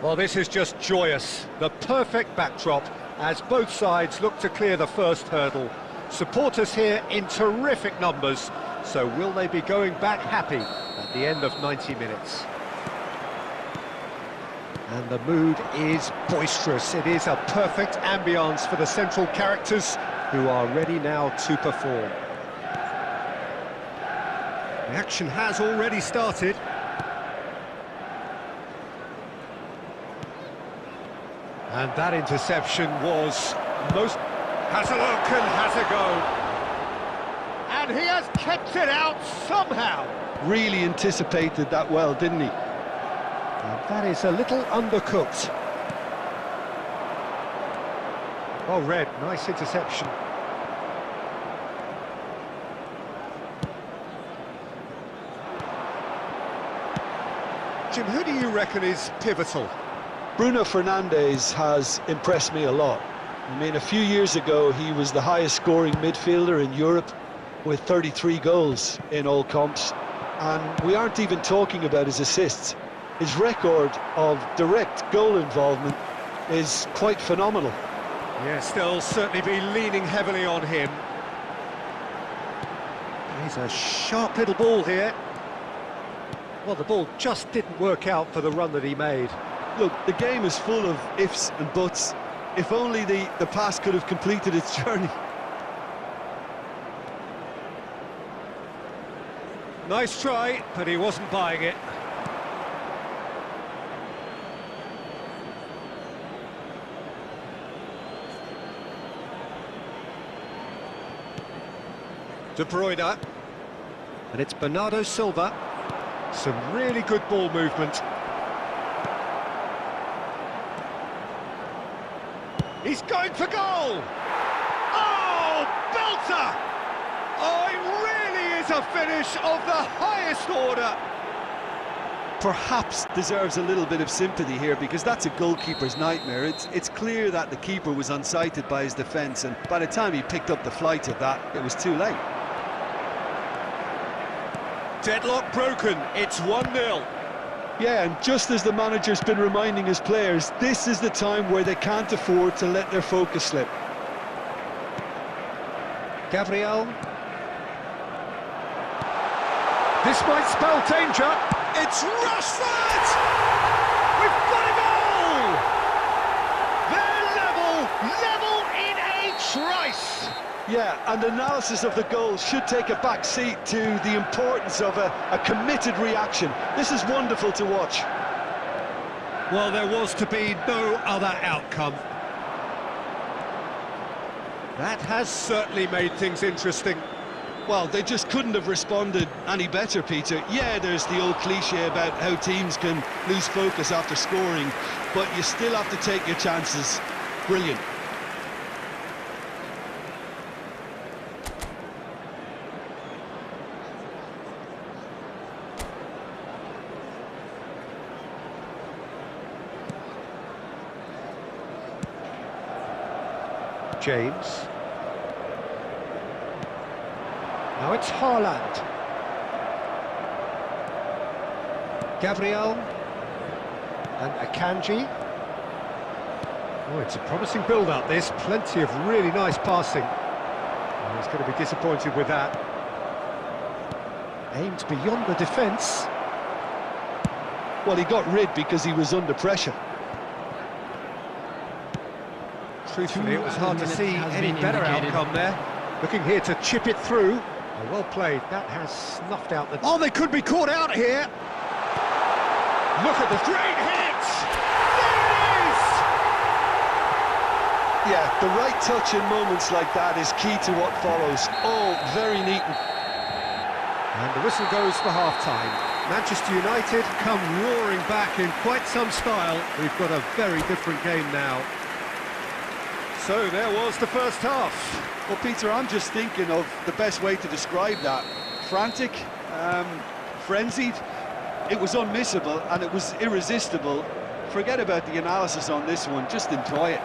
Well, this is just joyous. The perfect backdrop as both sides look to clear the first hurdle. Supporters here in terrific numbers, so will they be going back happy at the end of 90 minutes? And the mood is boisterous. It is a perfect ambience for the central characters who are ready now to perform. The action has already started. And that interception was most... Has a look and has a go. And he has kept it out somehow. Really anticipated that well, didn't he? And that is a little undercooked. Oh, Red, nice interception. Jim, who do you reckon is pivotal? Bruno Fernandes has impressed me a lot. I mean, a few years ago, he was the highest scoring midfielder in Europe with 33 goals in all comps. And we aren't even talking about his assists. His record of direct goal involvement is quite phenomenal. Yes, they'll certainly be leaning heavily on him. He's a sharp little ball here. Well, the ball just didn't work out for the run that he made. Look, the game is full of ifs and buts. If only the pass could have completed its journey. Nice try, but he wasn't buying it. De Bruyne. And it's Bernardo Silva. Some really good ball movement. He's going for goal! Oh, belter! Oh, it really is a finish of the highest order. Perhaps deserves a little bit of sympathy here, because that's a goalkeeper's nightmare. It's clear that the keeper was unsighted by his defence, and by the time he picked up the flight of that, it was too late. Deadlock broken, it's 1-0. Yeah, and just as the manager's been reminding his players, this is the time where they can't afford to let their focus slip. Gabriel. This might spell danger. It's Rashford! We've got a goal! They're level in a trice! Yeah, and analysis of the goal should take a back seat to the importance of a committed reaction. This is wonderful to watch. Well, there was to be no other outcome. That has certainly made things interesting. Well, they just couldn't have responded any better, Peter. Yeah, there's the old cliche about how teams can lose focus after scoring, but you still have to take your chances. Brilliant. James. Now it's Haaland. Gabriel. And Akanji. Oh, it's a promising build-up, this. Plenty of really nice passing. Oh, he's going to be disappointed with that. Aimed beyond the defence. Well, he got rid because he was under pressure. Truthfully, it was hard to see any better outcome there. Looking here to chip it through. Oh, well played. That has snuffed out the... Oh, they could be caught out here. Look at the great hit! There it is! Yeah, the right touch in moments like that is key to what follows. Oh, very neat. And the whistle goes for half-time. Manchester United come roaring back in quite some style. We've got a very different game now. So there was the first half. Well, Peter, I'm just thinking of the best way to describe that. Frantic, frenzied. It was unmissable and it was irresistible. Forget about the analysis on this one, just enjoy it.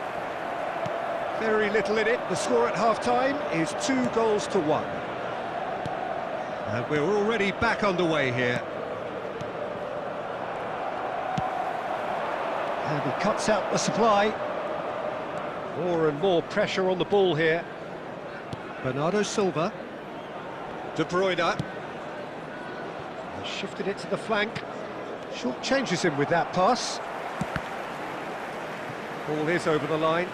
Very little in it. The score at half-time is 2-1. And we're already back underway here. And he cuts out the supply. More and more pressure on the ball here. Bernardo Silva. De Bruyne. He shifted it to the flank. Short changes him with that pass. Ball is over the line.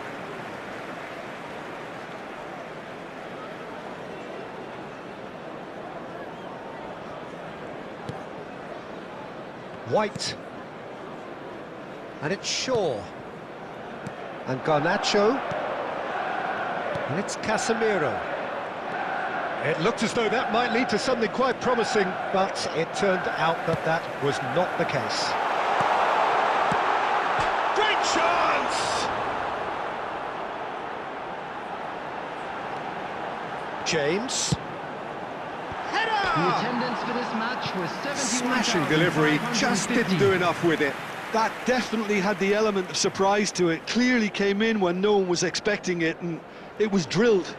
White. And it's Shaw. And Garnacho. And it's Casemiro. It looked as though that might lead to something quite promising, but it turned out that that was not the case. Great chance! James. Header! The attendance for this match was 71,000. Smashing delivery, just didn't do enough with it. That definitely had the element of surprise to it. Clearly came in when no one was expecting it, and it was drilled.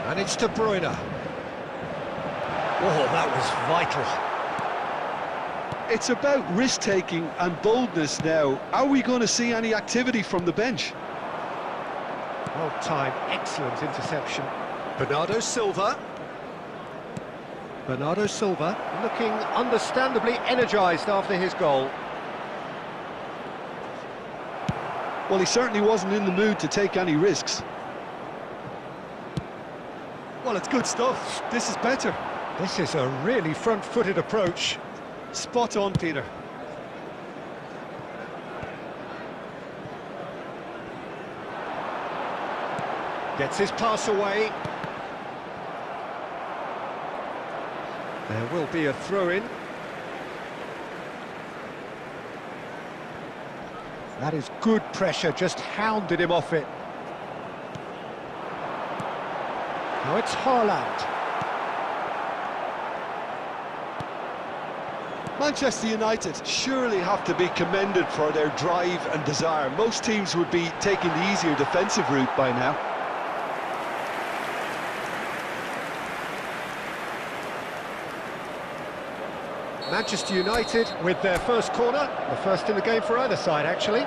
And it's De Bruyne. Oh, that was vital. It's about risk-taking and boldness now. Are we going to see any activity from the bench? Well timed, excellent interception. Bernardo Silva. Bernardo Silva looking understandably energised after his goal. Well, he certainly wasn't in the mood to take any risks. Well, it's good stuff. This is better. This is a really front-footed approach. Spot on, Peter. Gets his pass away. There will be a throw-in. That is good pressure, just hounded him off it. Now it's Haaland. Manchester United surely have to be commended for their drive and desire. Most teams would be taking the easier defensive route by now. Manchester United with their first corner, the first in the game for either side, actually.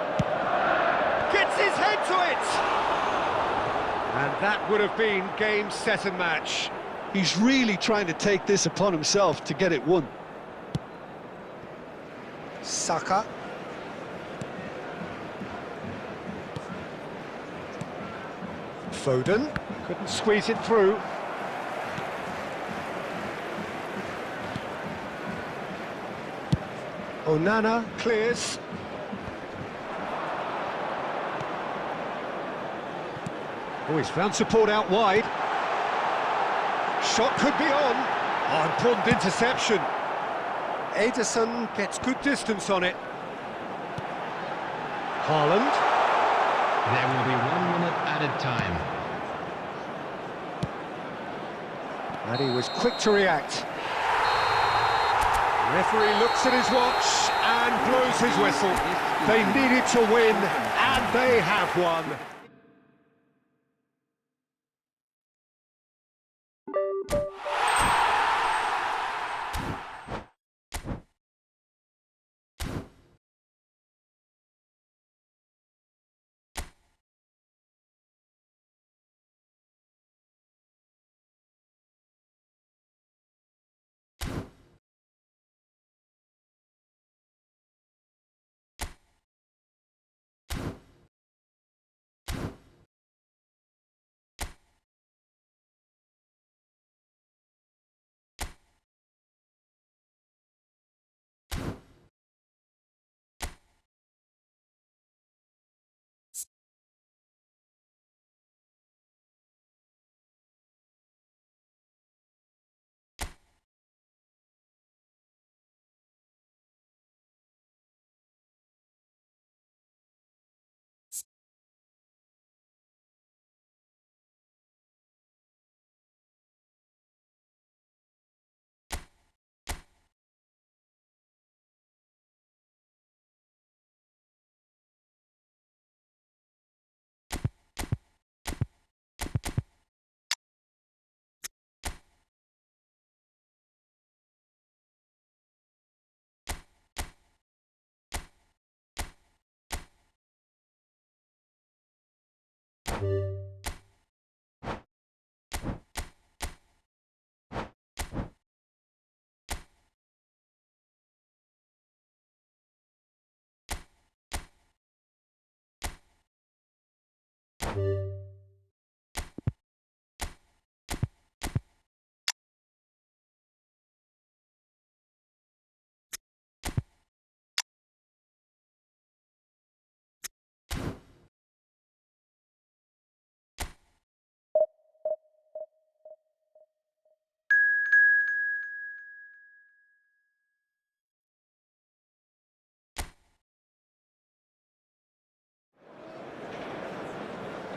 Gets his head to it! And that would have been game, set and match. He's really trying to take this upon himself to get it won. Saka. Foden couldn't squeeze it through. Onana clears. Oh, he's found support out wide. Shot could be on. Oh, important interception. Ederson gets good distance on it. Haaland. There will be 1 minute added time. And he was quick to react. Referee looks at his watch and blows his whistle. They needed to win, and they have won.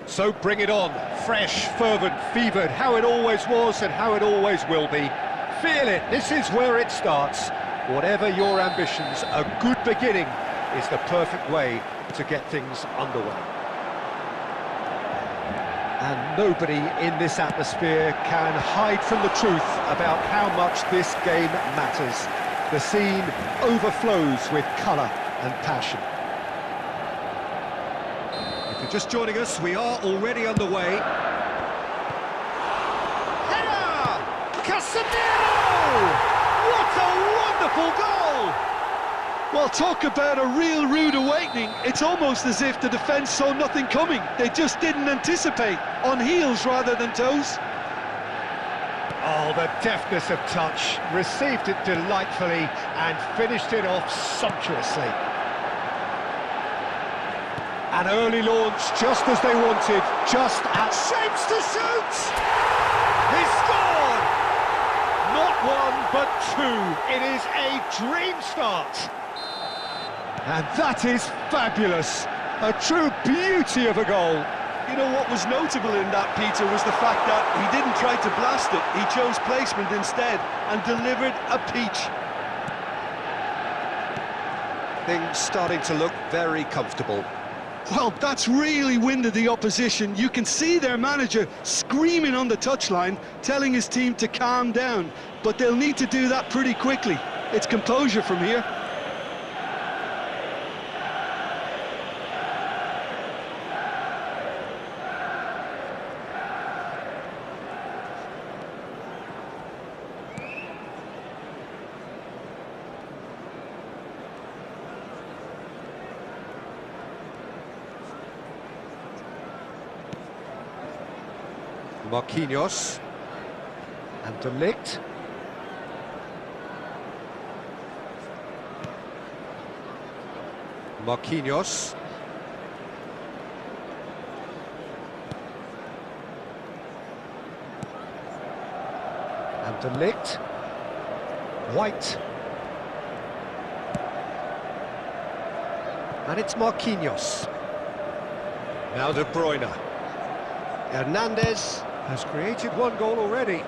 So bring it on, fresh, fervent, fevered, how it always was and how it always will be. Feel it, this is where it starts. Whatever your ambitions, a good beginning is the perfect way to get things underway. And nobody in this atmosphere can hide from the truth about how much this game matters. The scene overflows with colour and passion. If you're just joining us, we are already underway. Header! Casemiro! What a wonderful goal! Well, talk about a real rude awakening. It's almost as if the defence saw nothing coming. They just didn't anticipate, on heels rather than toes. Oh, the deftness of touch, received it delightfully and finished it off sumptuously. An early launch, just as they wanted, just at shapes to shoot! He scored! Not one, but two. It is a dream start. And that is fabulous. A true beauty of a goal. You know what was notable in that, Peter, was the fact that he didn't try to blast it. He chose placement instead and delivered a peach. Things starting to look very comfortable. Well, that's really winded the opposition. You can see their manager screaming on the touchline, telling his team to calm down. But they'll need to do that pretty quickly. It's composure from here. Marquinhos and De Ligt. Marquinhos. And De Ligt. White. And it's Marquinhos. Now De Bruyne. Hernandez has created one goal already.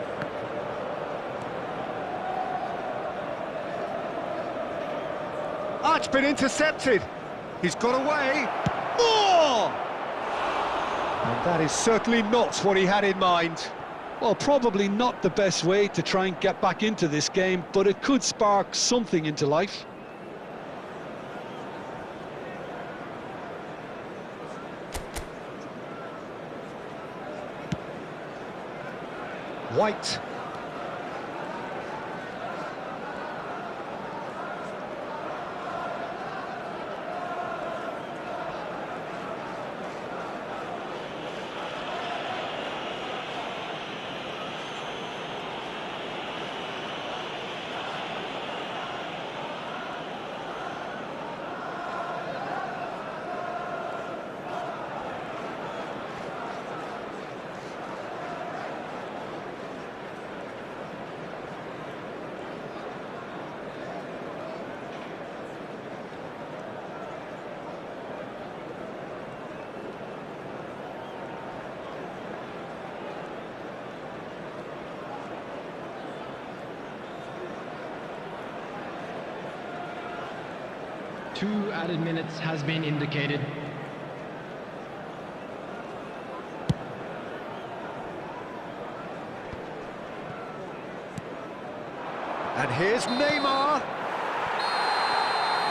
It's been intercepted. He's got away. Oh! And that is certainly not what he had in mind. Well, probably not the best way to try and get back into this game, but it could spark something into life. White. Two added minutes has been indicated. And here's Neymar.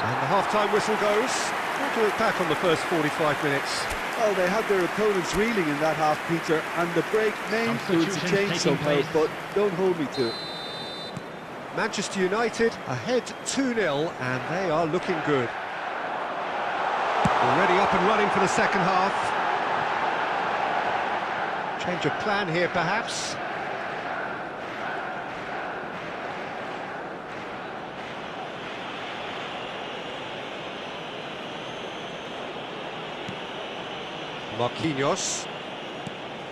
And the half-time whistle goes. What do you look back on the first 45 minutes? Well, they had their opponents reeling in that half, Peter, and the break may influence a change somehow, but don't hold me to it. Manchester United ahead 2-0, and they are looking good. Already up and running for the second half. Change of plan here, perhaps. Marquinhos.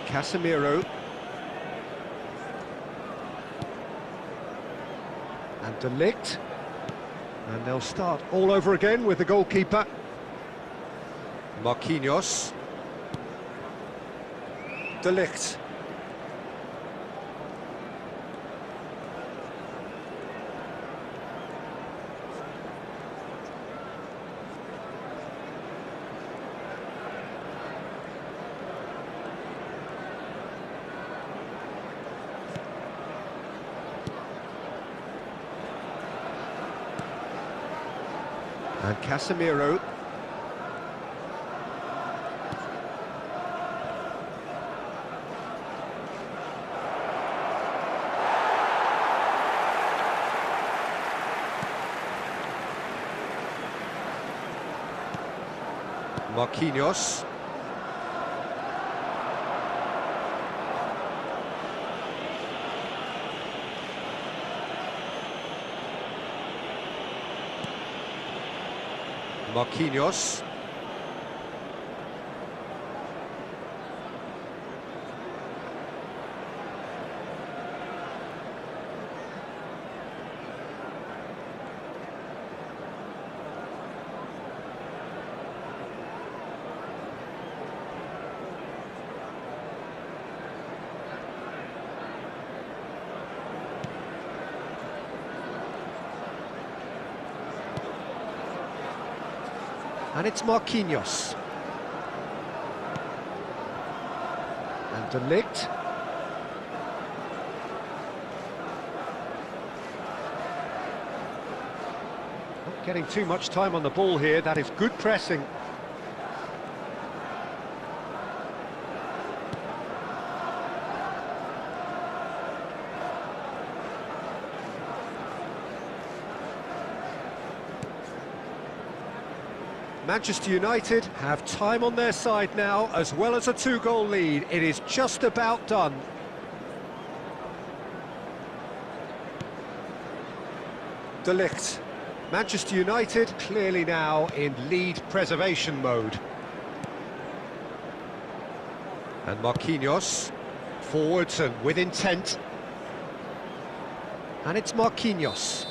Casemiro. And De Ligt. And they'll start all over again with the goalkeeper. Marquinhos. De Ligt. And Casemiro. Marquinhos. Marquinhos. And it's Marquinhos. And De Ligt. Not getting too much time on the ball here, that is good pressing. Manchester United have time on their side now, as well as a two-goal lead. It is just about done. De Ligt. Manchester United clearly now in lead preservation mode. And Marquinhos, forwards and with intent. And it's Marquinhos.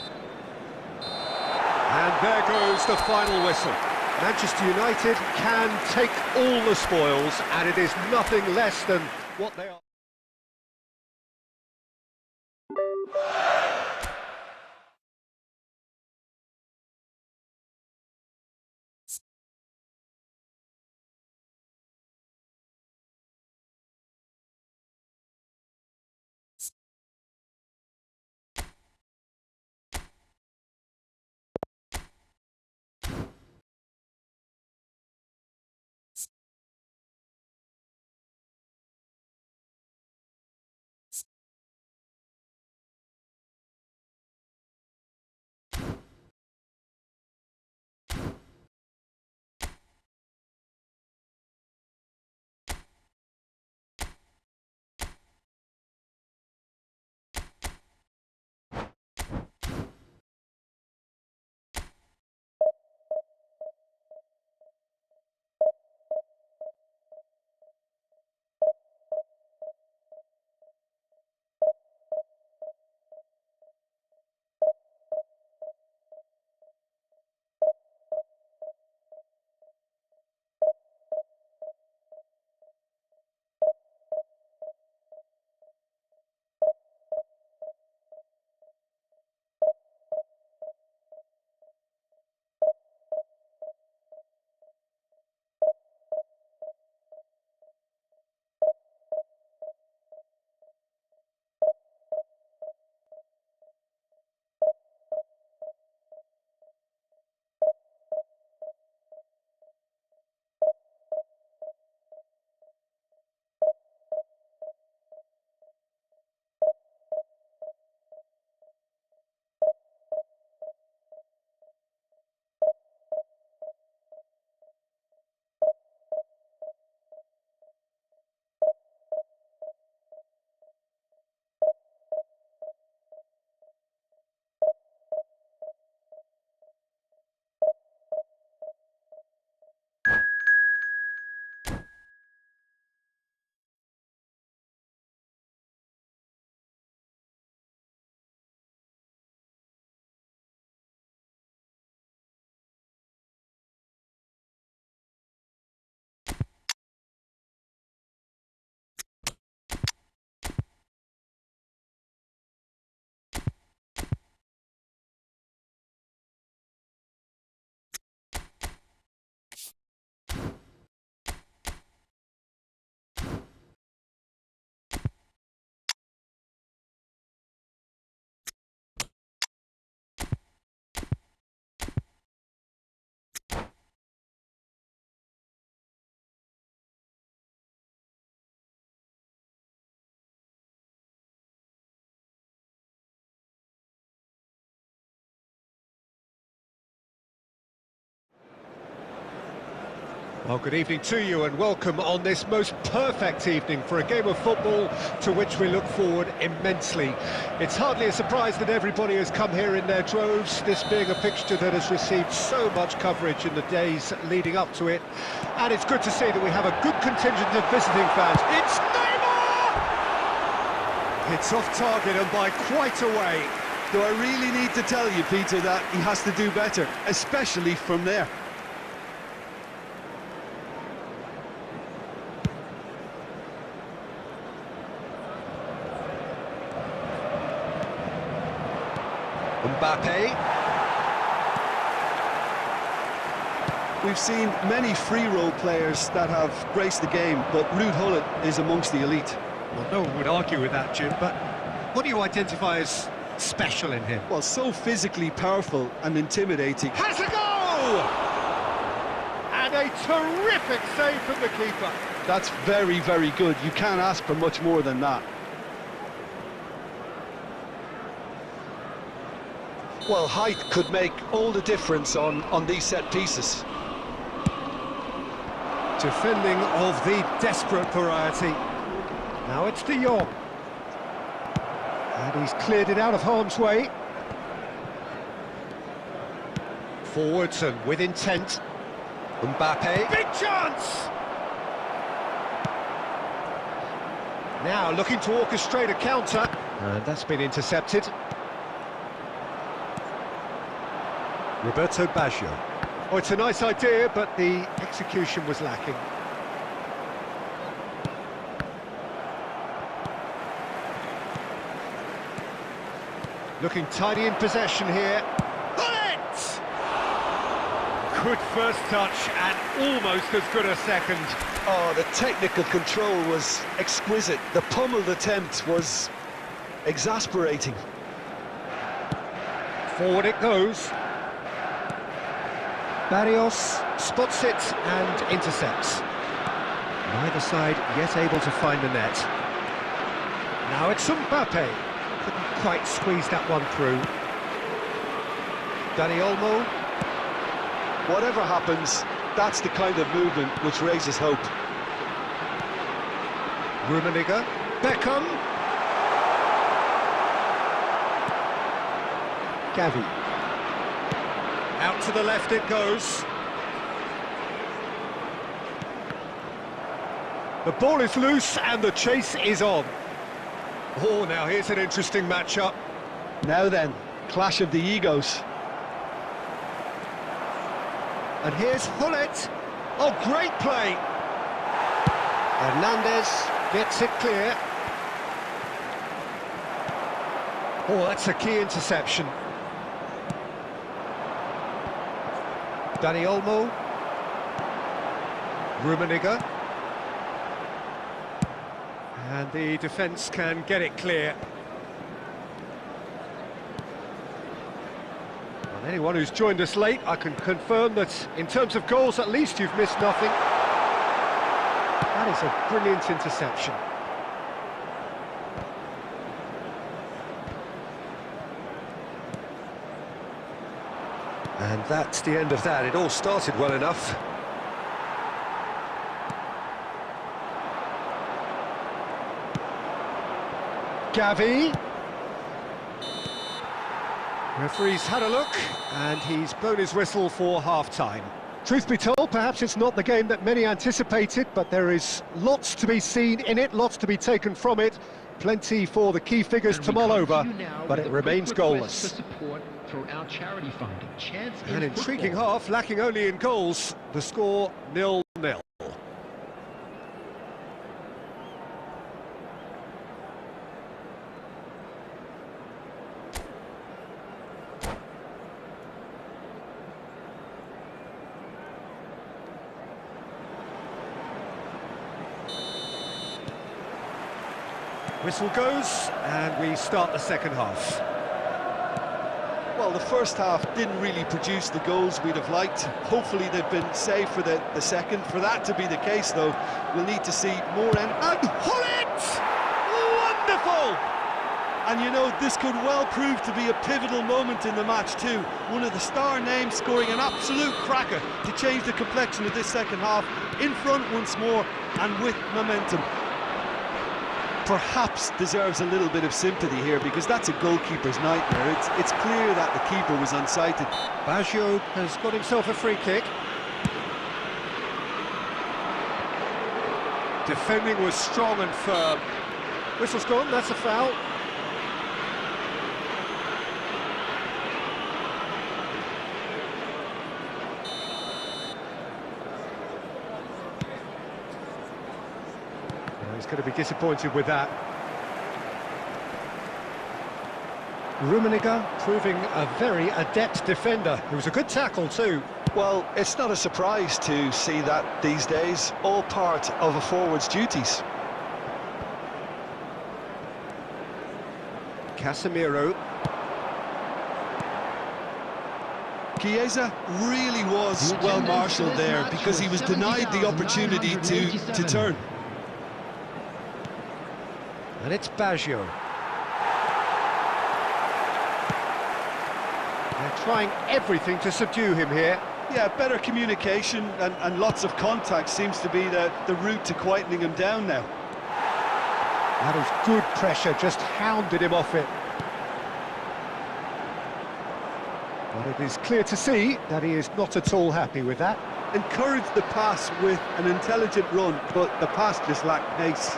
And there goes the final whistle. Manchester United can take all the spoils, and it is nothing less than what they are. Well, good evening to you and welcome on this most perfect evening for a game of football to which we look forward immensely. It's hardly a surprise that everybody has come here in their droves, this being a fixture that has received so much coverage in the days leading up to it. And it's good to see that we have a good contingent of visiting fans. It's Neymar! It's off target and by quite a way. Do I really need to tell you, Peter, that he has to do better, especially from there? Mbappe. We've seen many free role players that have graced the game, but Ruud Gullit is amongst the elite. Well, no one would argue with that, Jim, but what do you identify as special in him? Well, so physically powerful and intimidating. Has a goal! And a terrific save from the keeper. That's very, very good. You can't ask for much more than that. Well, height could make all the difference on these set pieces. Defending of the desperate variety. Now it's De Jong. And he's cleared it out of harm's way. Forwards and with intent. Mbappe. Big chance! Now looking to orchestrate a counter. And that's been intercepted. Roberto Baggio. Oh, it's a nice idea, but the execution was lacking. Looking tidy in possession here. Bullet! Good first touch and almost as good a second. Oh, the technical control was exquisite. The pummeled attempt was exasperating. Forward it goes. Barrios spots it and intercepts. Neither side yet able to find the net. Now it's Mbappe. Couldn't quite squeeze that one through. Dani Olmo. Whatever happens, that's the kind of movement which raises hope. Rummenigge. Beckham. Gavi. Out to the left it goes. The ball is loose and the chase is on. Oh, now here's an interesting matchup. Now then, clash of the egos. And here's Gullit. Oh, great play. Hernandez gets it clear. Oh, that's a key interception. Dani Olmo. Rummenigge. And the defence can get it clear. Well, anyone who's joined us late, I can confirm that in terms of goals, at least you've missed nothing. That is a brilliant interception. And that's the end of that. It all started well enough. Gavi. Referee's had a look, and he's blown his whistle for half-time. Truth be told, perhaps it's not the game that many anticipated, but there is lots to be seen in it, lots to be taken from it. Plenty for the key figures to mull over, but it remains goalless. For our charity fund. An intriguing half, lacking only in goals. The score 0-0. Whistle goes, and we start the second half. Well, the first half didn't really produce the goals we'd have liked. Hopefully they've been saved for the second. For that to be the case, though, we'll need to see more... And Gullit! Wonderful! And you know, this could well prove to be a pivotal moment in the match too. One of the star names scoring an absolute cracker to change the complexion of this second half. In front once more and with momentum. Perhaps deserves a little bit of sympathy here, because that's a goalkeeper's nightmare. It's clear that the keeper was unsighted. Baggio has got himself a free kick. Defending was strong and firm. Whistle's gone, that's a foul. He's going to be disappointed with that. Rummenigge proving a very adept defender. It was a good tackle too. Well, it's not a surprise to see that these days, all part of a forward's duties. Casemiro. Chiesa really was well marshalled there, because he was denied the opportunity to turn. And it's Baggio. They're trying everything to subdue him here. Yeah, better communication and lots of contact seems to be the route to quietening him down now. That is good pressure, just hounded him off it. But it is clear to see that he is not at all happy with that. Encouraged the pass with an intelligent run, but the pass just lacked pace.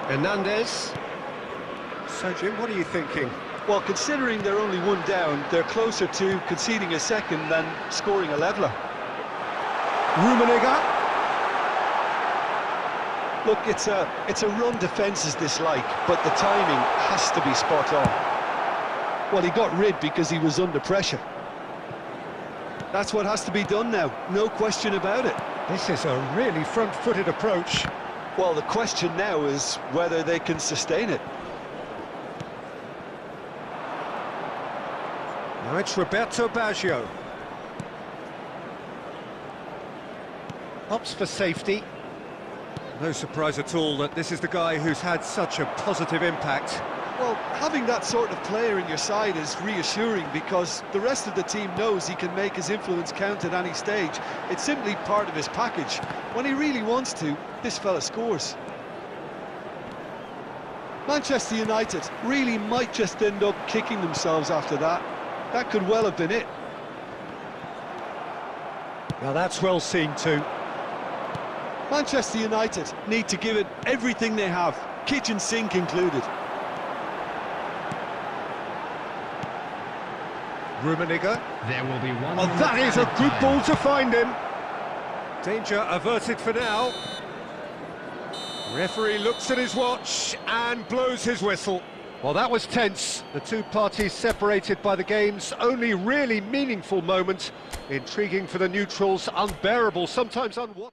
Hernandez. So, Jim, what are you thinking? Well, considering they're only one down, they're closer to conceding a second than scoring a leveller. Rummenigge. Look, it's a run defence is dislike, but the timing has to be spot on. Well, he got rid because he was under pressure. That's what has to be done now, no question about it. This is a really front-footed approach. Well, the question now is whether they can sustain it. Now it's Roberto Baggio. Opts for safety. No surprise at all that this is the guy who's had such a positive impact. Well, having that sort of player in your side is reassuring, because the rest of the team knows he can make his influence count at any stage. It's simply part of his package. When he really wants to, this fella scores. Manchester United really might just end up kicking themselves after that. That could well have been it. Now that's well seen too. Manchester United need to give it everything they have, kitchen sink included. Rummenigge. There will be one. Oh, that is a good ball to find him. Danger averted for now. Referee looks at his watch and blows his whistle. Well, that was tense. The two parties separated by the game's only really meaningful moment. Intriguing for the neutrals, unbearable, sometimes unwatchable.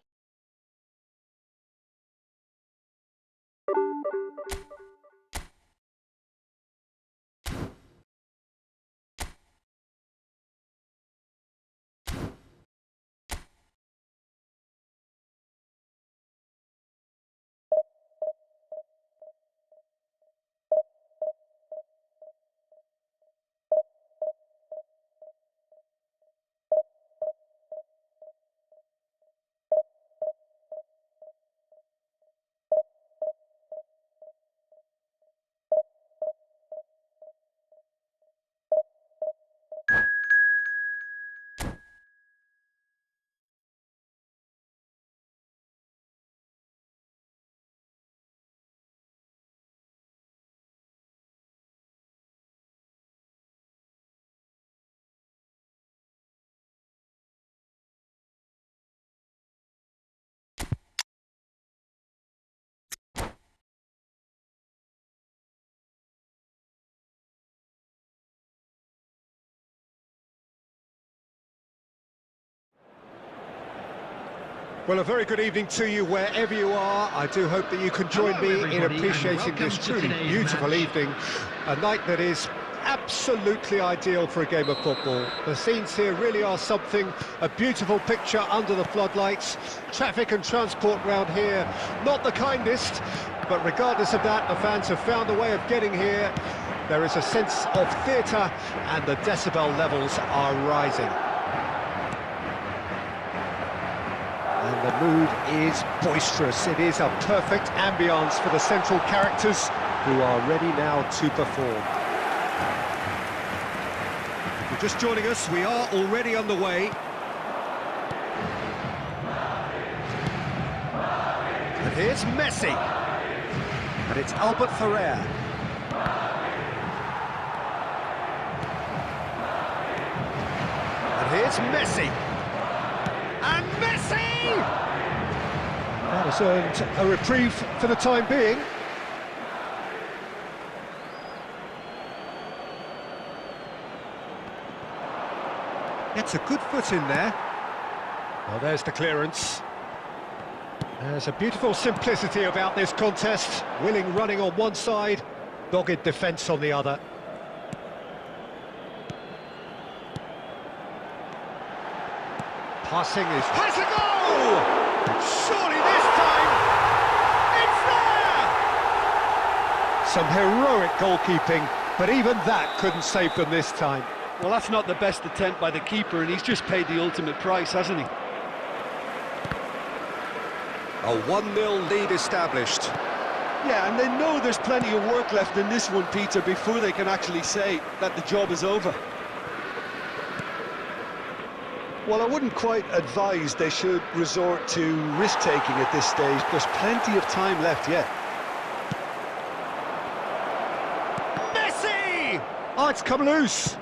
Well, a very good evening to you wherever you are. I do hope that you can join me in appreciating this truly beautiful evening. A night that is absolutely ideal for a game of football. The scenes here really are something, a beautiful picture under the floodlights. Traffic and transport round here, not the kindest, but regardless of that, the fans have found a way of getting here. There is a sense of theatre, and the decibel levels are rising. And the mood is boisterous. It is a perfect ambience for the central characters, who are ready now to perform. If you're just joining us, we are already underway. And here's Messi. And it's Albert Ferrer. And here's Messi. And Messi! That has earned a reprieve for the time being. Gets a good foot in there. Well, there's the clearance. There's a beautiful simplicity about this contest. Willing running on one side, dogged defence on the other. Passing is... Has a goal! Surely this time, it's there! Some heroic goalkeeping, but even that couldn't save them this time. Well, that's not the best attempt by the keeper, and he's just paid the ultimate price, hasn't he? A 1-0 lead established. Yeah, and they know there's plenty of work left in this one, Peter, before they can actually say that the job is over. Well, I wouldn't quite advise they should resort to risk-taking at this stage. There's plenty of time left yet. Messi! Oh, it's come loose.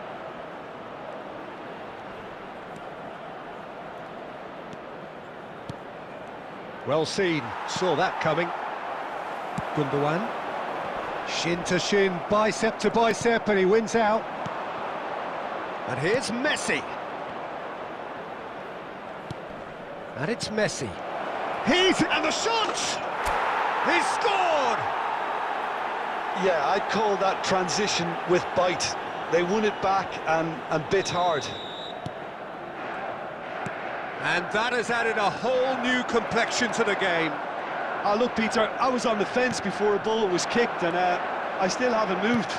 Well seen, saw that coming. Gundogan. Shin to shin, bicep to bicep, and he wins out. And here's Messi. And it's Messi. And the shot! He's scored! Yeah, I'd call that transition with bite. They won it back and bit hard. And that has added a whole new complexion to the game. Look, Peter, I was on the fence before a ball was kicked, and I still haven't moved.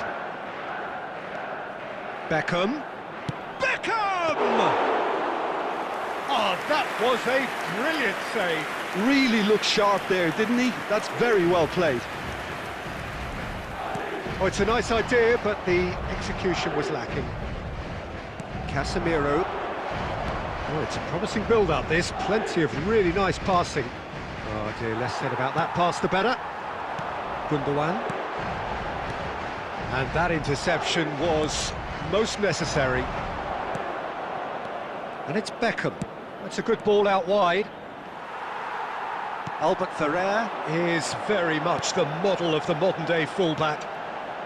Beckham. Oh, that was a brilliant save. Really looked sharp there, didn't he? That's very well played. Oh, it's a nice idea, but the execution was lacking. Casemiro. Oh, it's a promising build-up, this. Plenty of really nice passing. Oh dear, less said about that pass, the better. Gundogan. And that interception was most necessary. And it's Beckham. That's a good ball out wide. Albert Ferrer is very much the model of the modern-day fullback.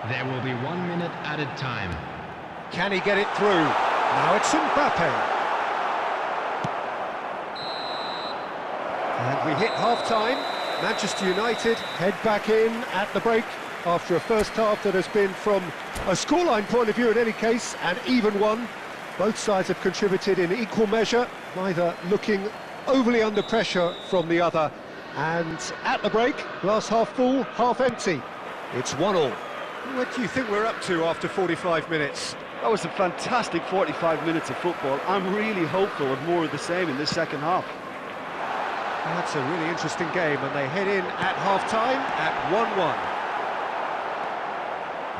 There will be 1 minute added time. Can he get it through? Now it's Mbappe. And we hit half-time. Manchester United head back in at the break after a first half that has been, from a scoreline point of view in any case, an even one. Both sides have contributed in equal measure, neither looking overly under pressure from the other. And at the break, glass half full, half empty. It's 1-1. What do you think we're up to after 45 minutes? That was a fantastic 45 minutes of football. I'm really hopeful of more of the same in this second half. That's a really interesting game, and they head in at half-time at 1-1.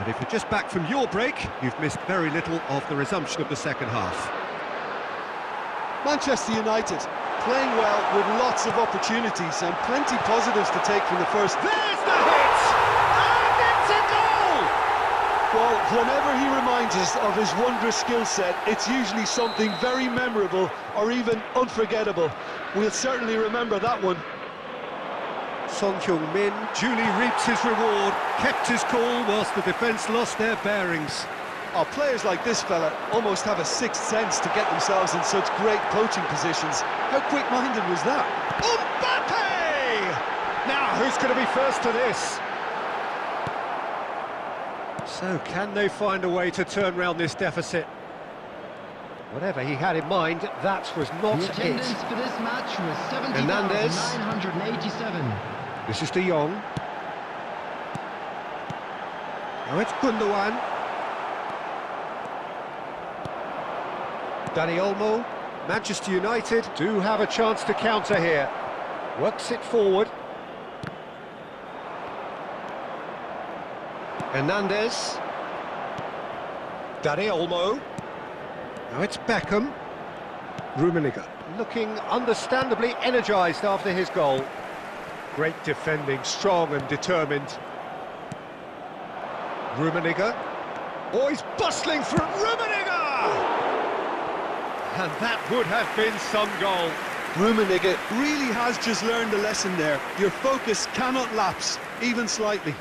And if you're just back from your break, you've missed very little of the resumption of the second half. Manchester United playing well with lots of opportunities and plenty positives to take from the first. There's the hit! And it's a goal! Well, whenever he reminds us of his wondrous skill set, it's usually something very memorable or even unforgettable. We'll certainly remember that one. Son Heung-min duly reaps his reward, kept his cool whilst the defence lost their bearings. Oh, players like this fella almost have a sixth sense to get themselves in such great coaching positions. How quick-minded was that? Mbappe! Now, who's going to be first to this? So can they find a way to turn round this deficit? Whatever he had in mind, that was not The it. attendance for this match was Hernandez. 70,987. This is De Jong. Now it's Gundogan. Dani Olmo. Manchester United do have a chance to counter here. Works it forward. Hernandez. Dani Olmo. Now it's Beckham. Rummenigge looking understandably energised after his goal. Great defending, strong and determined. Rummenigge. Oh, he's bustling through Rummenigge! And that would have been some goal. Rummenigge really has just learned a lesson there. Your focus cannot lapse, even slightly.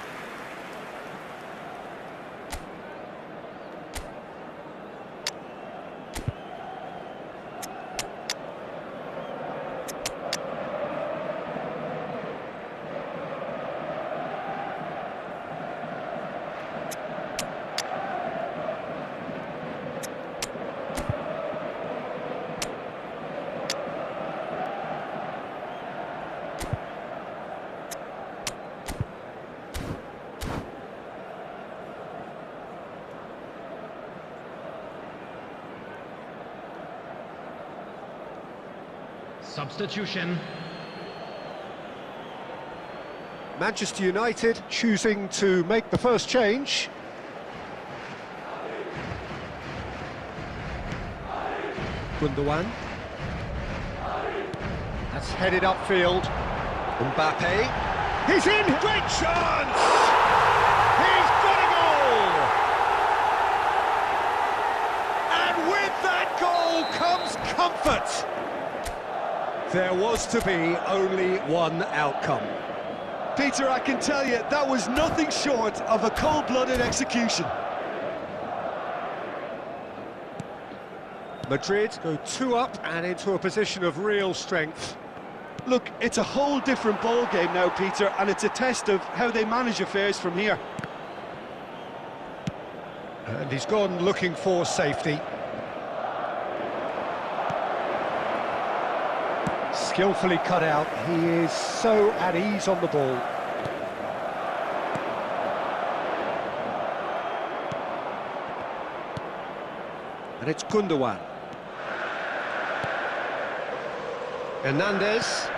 Substitution. Manchester United choosing to make the first change. Gundogan. That's headed upfield. Mbappe. He's in! Great chance! He's got a goal! And with that goal comes comfort. There was to be only one outcome. Peter, I can tell you, that was nothing short of a cold-blooded execution. Madrid go 2 up and into a position of real strength. Look, it's a whole different ball game now, Peter, and it's a test of how they manage affairs from here. And he's gone looking for safety. Skillfully cut out. He is so at ease on the ball. And it's Gundogan. Hernandez.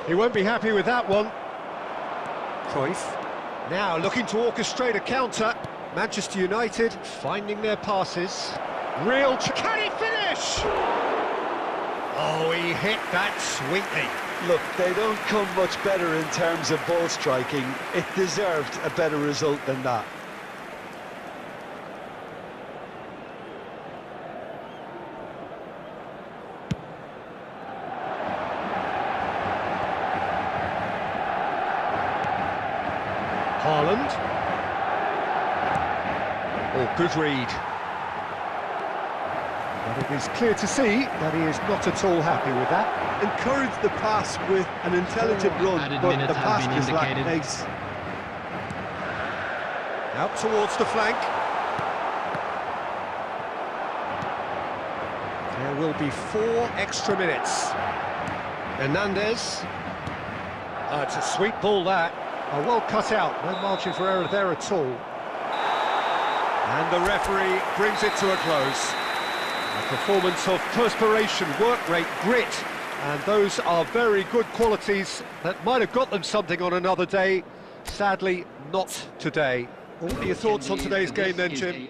He won't be happy with that one. Cruyff. Now looking to orchestrate a counter. Manchester United finding their passes. Can he finish? Oh, he hit that sweetly. Look, they don't come much better in terms of ball striking. It deserved a better result than that. Haaland. Oh, good read. But it is clear to see that he is not at all happy with that. Encourage the pass with an intelligent run, Added but minutes the have pass been just lacked indicated. pace. Out towards the flank. There will be 4 extra minutes. Hernandez. It's a sweet ball that. Well cut out, no margin for error there at all. And the referee brings it to a close. A performance of perspiration, work rate, grit, and those are very good qualities that might have got them something on another day. Sadly, not today. What are your thoughts on today's game then, Jim?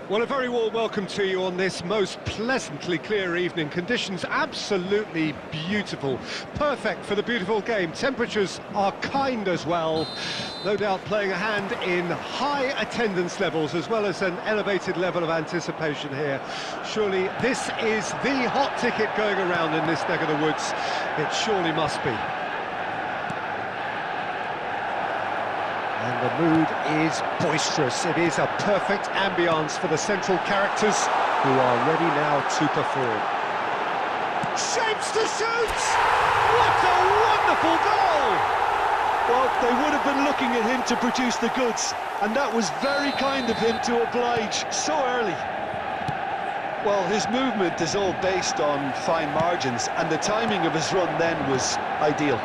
Well, a very warm welcome to you on this most pleasantly clear evening. Conditions absolutely beautiful. Perfect for the beautiful game. Temperatures are kind as well. No doubt playing a hand in high attendance levels as well as an elevated level of anticipation here. Surely this is the hot ticket going around in this neck of the woods. It surely must be. And the mood is boisterous. It is a perfect ambience for the central characters who are ready now to perform. Shapes to shoot! What a wonderful goal! Well, they would have been looking at him to produce the goods, and that was very kind of him to oblige so early. Well, his movement is all based on fine margins, and the timing of his run then was ideal.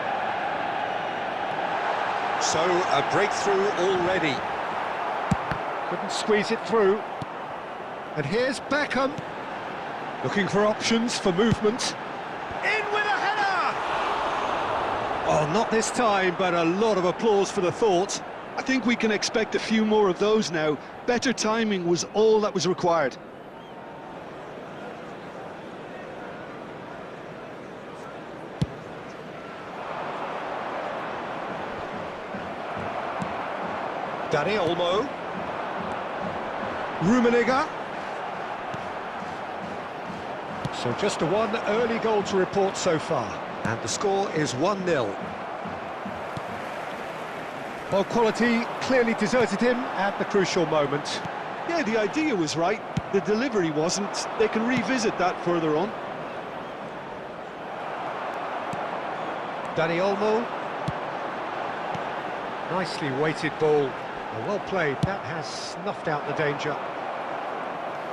So, a breakthrough already. Couldn't squeeze it through. And here's Beckham. Looking for options for movement. In with a header! Oh, not this time, but a lot of applause for the thought. I think we can expect a few more of those now. Better timing was all that was required. Dani Olmo. Rummenigge. So just a one early goal to report so far. And the score is 1-0. Well, quality clearly deserted him at the crucial moment. Yeah, the idea was right. The delivery wasn't. They can revisit that further on. Dani Olmo. Nicely weighted ball. Well played, that has snuffed out the danger.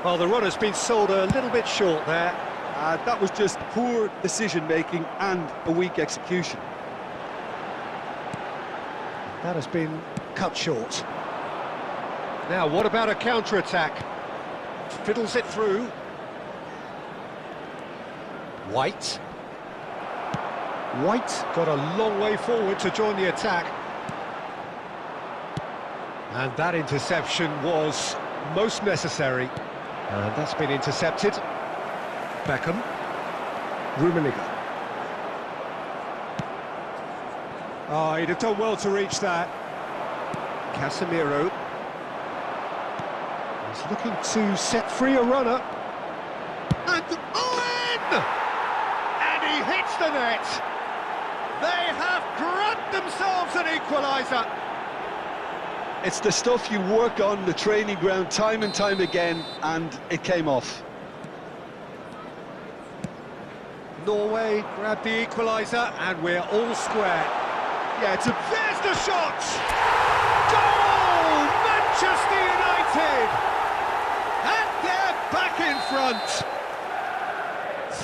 Well, the run has been sold a little bit short there. That was just poor decision-making and a weak execution. That has been cut short. Now, what about a counter-attack? Fiddles it through. White. White got a long way forward to join the attack. And that interception was most necessary. And that's been intercepted. Beckham. Rummenigge. Oh, he'd have done well to reach that. Casemiro. He's looking to set free a runner. And in! And he hits the net. They have grabbed themselves an equaliser. It's the stuff you work on the training ground time and time again, and it came off. Norway grabbed the equaliser, and we're all square. Yeah, there's the shot! Goal! Manchester United! And they're back in front!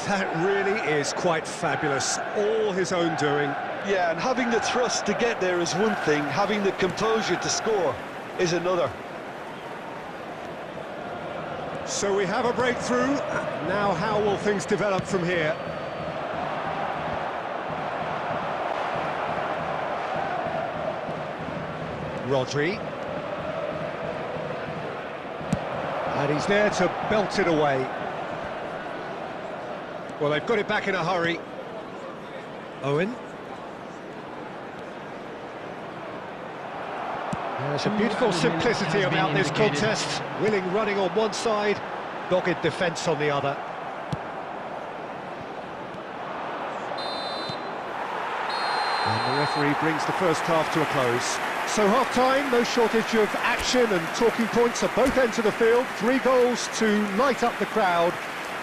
That really is quite fabulous. All his own doing. Yeah, and having the thrust to get there is one thing, having the composure to score is another. So we have a breakthrough. Now how will things develop from here? Rodri. And he's there to belt it away. Well, they've got it back in a hurry. Owen. There's a beautiful simplicity about this contest. Willing running on one side, dogged defence on the other. And the referee brings the first half to a close. So half-time, no shortage of action and talking points at both ends of the field. 3 goals to light up the crowd,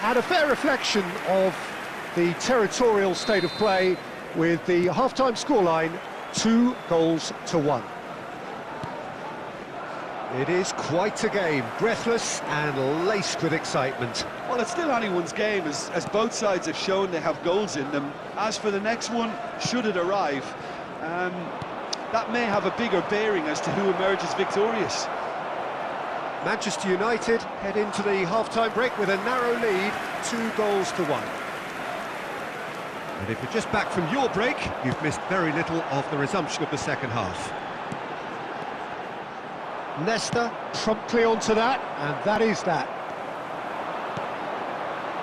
and a fair reflection of the territorial state of play with the half-time scoreline 2-1. It is quite a game, breathless and laced with excitement. Well, it's still anyone's game, as both sides have shown they have goals in them. As for the next one, should it arrive, that may have a bigger bearing as to who emerges victorious. Manchester United head into the half-time break with a narrow lead, 2-1. And if you're just back from your break, you've missed very little of the resumption of the second half. Nesta promptly onto that, and that is that.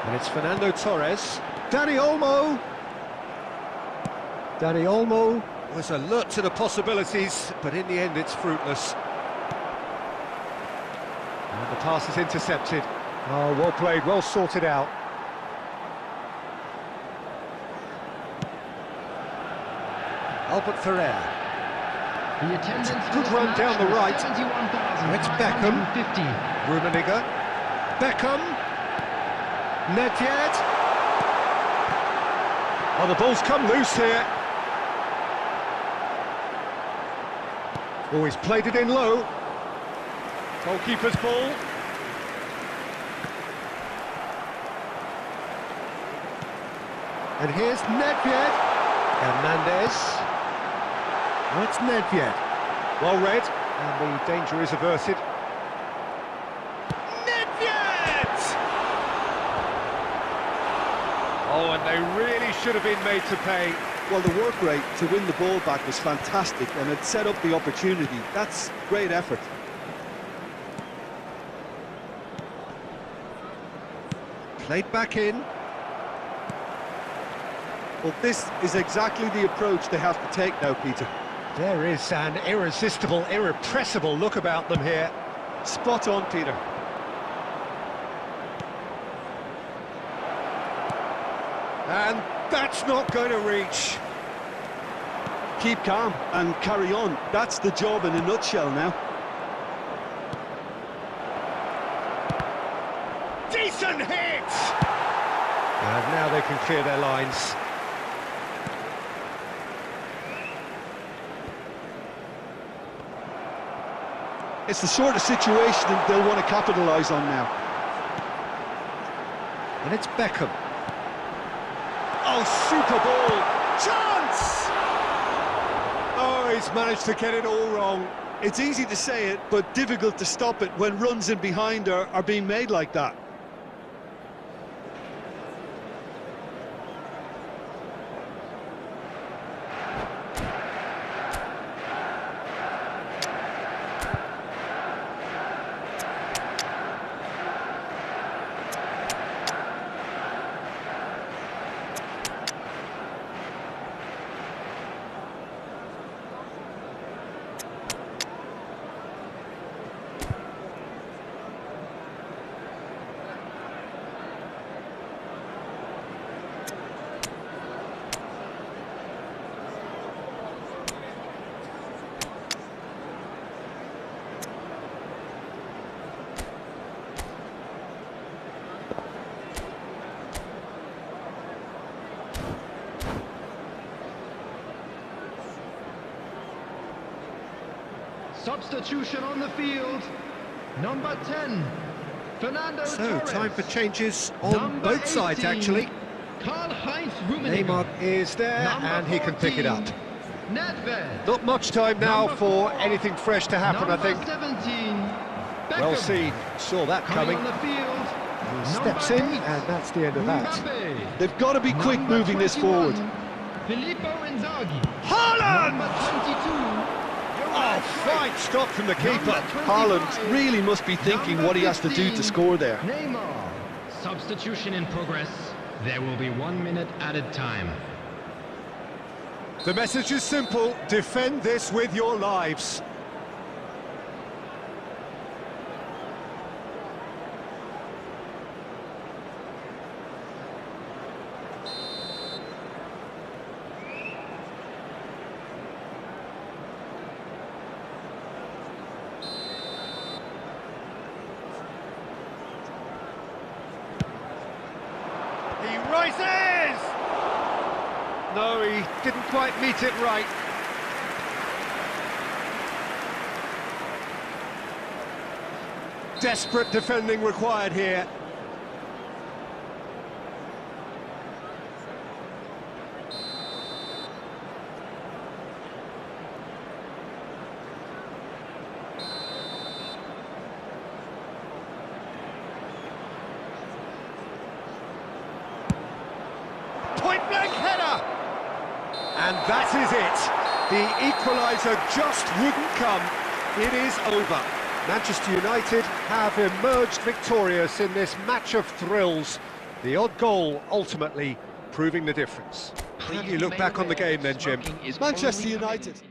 And it's Fernando Torres. Dani Olmo. Dani Olmo was alert to the possibilities, but in the end it's fruitless. And the pass is intercepted. Oh, well played, well sorted out. Albert Ferrer. The attendance Good for run this down the match right. was It's Beckham. 71,550. Rummenigge. Beckham. Nedved. Oh, the ball's come loose here. Oh, he's played it in low. Goalkeeper's ball. And here's Nedved. Hernandez. Oh, it's Nedved. Well read, and the danger is averted. Nedved! Oh, and they really should have been made to pay. Well, the work rate to win the ball back was fantastic, and it set up the opportunity. That's great effort. Played back in. Well, this is exactly the approach they have to take now, Peter. There is an irresistible, irrepressible look about them here. Spot on, Peter. And that's not going to reach. Keep calm and carry on. That's the job in a nutshell now. Decent hit! And now they can clear their lines. It's the sort of situation that they'll want to capitalise on now. And it's Beckham. Oh, super ball! Chance! Oh, he's managed to get it all wrong. It's easy to say it, but difficult to stop it when runs in behind are being made like that. Substitution on the field. Number 10, Fernando So, Torres. time for changes on Number both sides, 18, actually. Karl-Heinz Rummenigge. Neymar is there, Number and he can pick it up. 14, Nedved. Not much time now Number for 4, anything fresh to happen, I Number think. 17, Well Beckham. seen, saw that Coming coming. on the field. He steps in, Number 8, and that's the end of that. Mbappe. They've got to be quick Number moving this 21, forward. Filippo Inzaghi. Haaland! Number 22. Oh, fine stop from the keeper. Haaland really must be thinking what he has to do to score there. Neymar. Substitution in progress. There will be 1 minute added time. The message is simple: defend this with your lives. He rises! No, he didn't quite meet it right. Desperate defending required here. Point-blank header! And that is it. The equaliser just wouldn't come. It is over. Manchester United have emerged victorious in this match of thrills. The odd goal ultimately proving the difference. How do you look back on the game then, Jim? Manchester United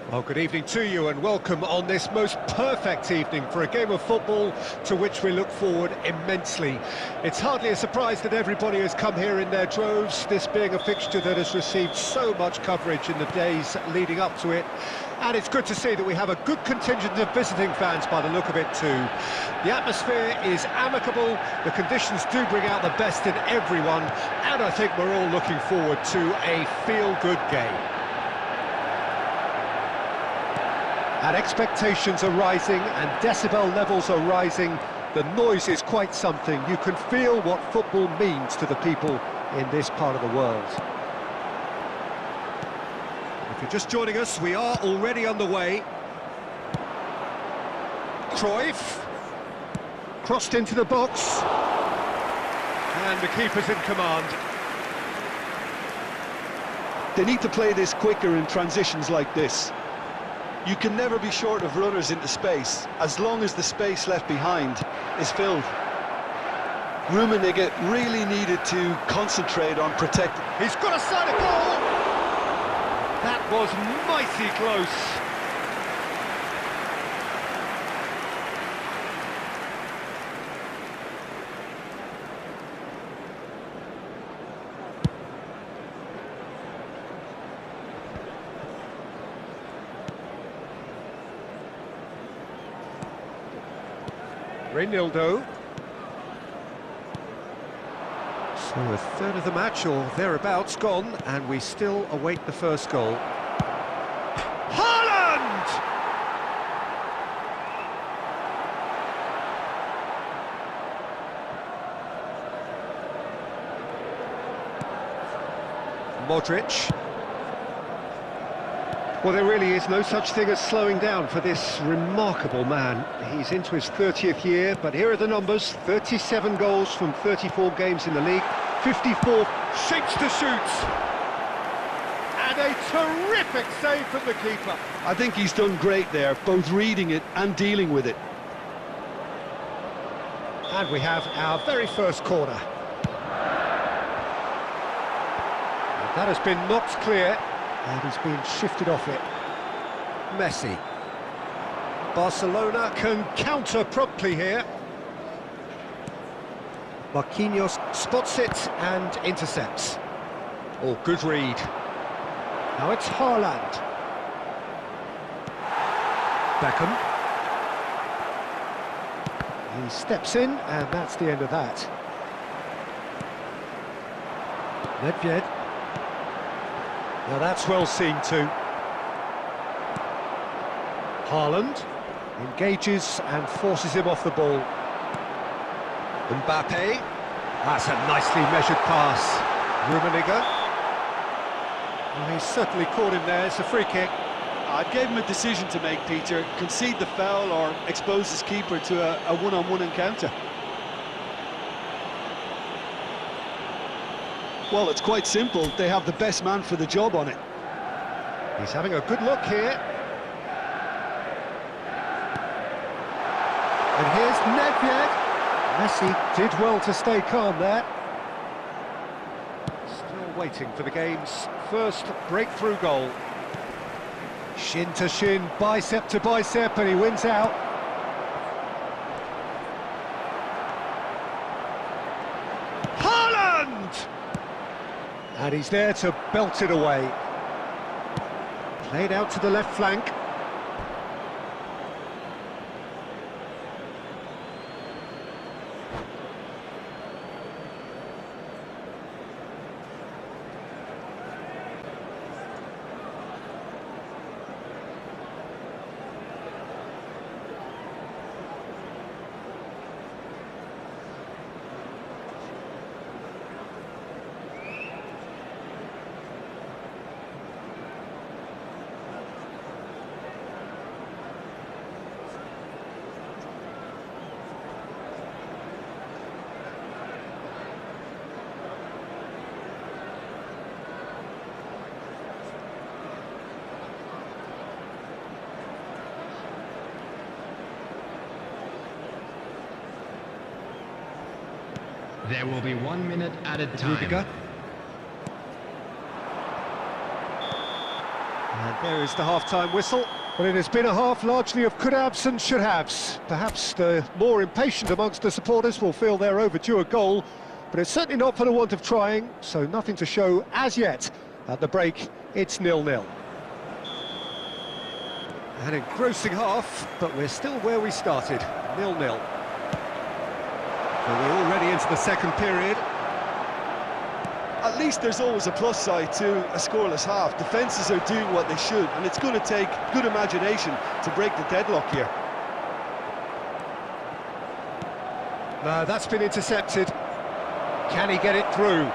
Well, good evening to you and welcome on this most perfect evening for a game of football to which we look forward immensely. It's hardly a surprise that everybody has come here in their droves, this being a fixture that has received so much coverage in the days leading up to it. And it's good to see that we have a good contingent of visiting fans by the look of it too. The atmosphere is amicable, the conditions do bring out the best in everyone, and I think we're all looking forward to a feel-good game. And expectations are rising and decibel levels are rising. The noise is quite something. You can feel what football means to the people in this part of the world. If you're just joining us, we are already underway. Cruyff. Crossed into the box. And the keeper's in command. They need to play this quicker in transitions like this. You can never be short of runners into space, as long as the space left behind is filled. Rummenigge really needed to concentrate on protecting. He's got a side of goal! That was mighty close. Reinildo. So a third of the match or thereabouts gone, and we still await the first goal. Haaland! Modric. Well, there really is no such thing as slowing down for this remarkable man. He's into his 30th year, but here are the numbers. 37 goals from 34 games in the league, 54 shapes to shoot. And a terrific save from the keeper. I think he's done great there, both reading it and dealing with it. And we have our very first corner. And that has been knocked clear. And he's been shifted off it. Messi. Barcelona can counter promptly here. Marquinhos spots it and intercepts. Oh, good read. Now it's Haaland. Beckham. He steps in, and that's the end of that. Nedved. Now that's well seen too. Haaland engages and forces him off the ball. Mbappe. That's a nicely measured pass. Rummenigge. Well, he's certainly caught him there. It's a free kick. I gave him a decision to make, Peter. Concede the foul or expose his keeper to a one-on-one encounter. Well, it's quite simple. They have the best man for the job on it. He's having a good look here. And here's Nedved. Messi did well to stay calm there. Still waiting for the game's first breakthrough goal. Shin to shin, bicep to bicep, and he wins out. And he's there to belt it away. Played out to the left flank. There will be 1 minute added time. Rudiger. And Here is the half-time whistle. Well, it has been a half largely of could-haves and should-haves. Perhaps the more impatient amongst the supporters will feel they're overdue a goal, but it's certainly not for the want of trying, so nothing to show as yet. At the break, it's 0-0. An engrossing half, but we're still where we started, 0-0. Well, we're already into the second period. At least there's always a plus side to a scoreless half. Defences are doing what they should, and it's going to take good imagination to break the deadlock here. No, that's been intercepted. Can he get it through?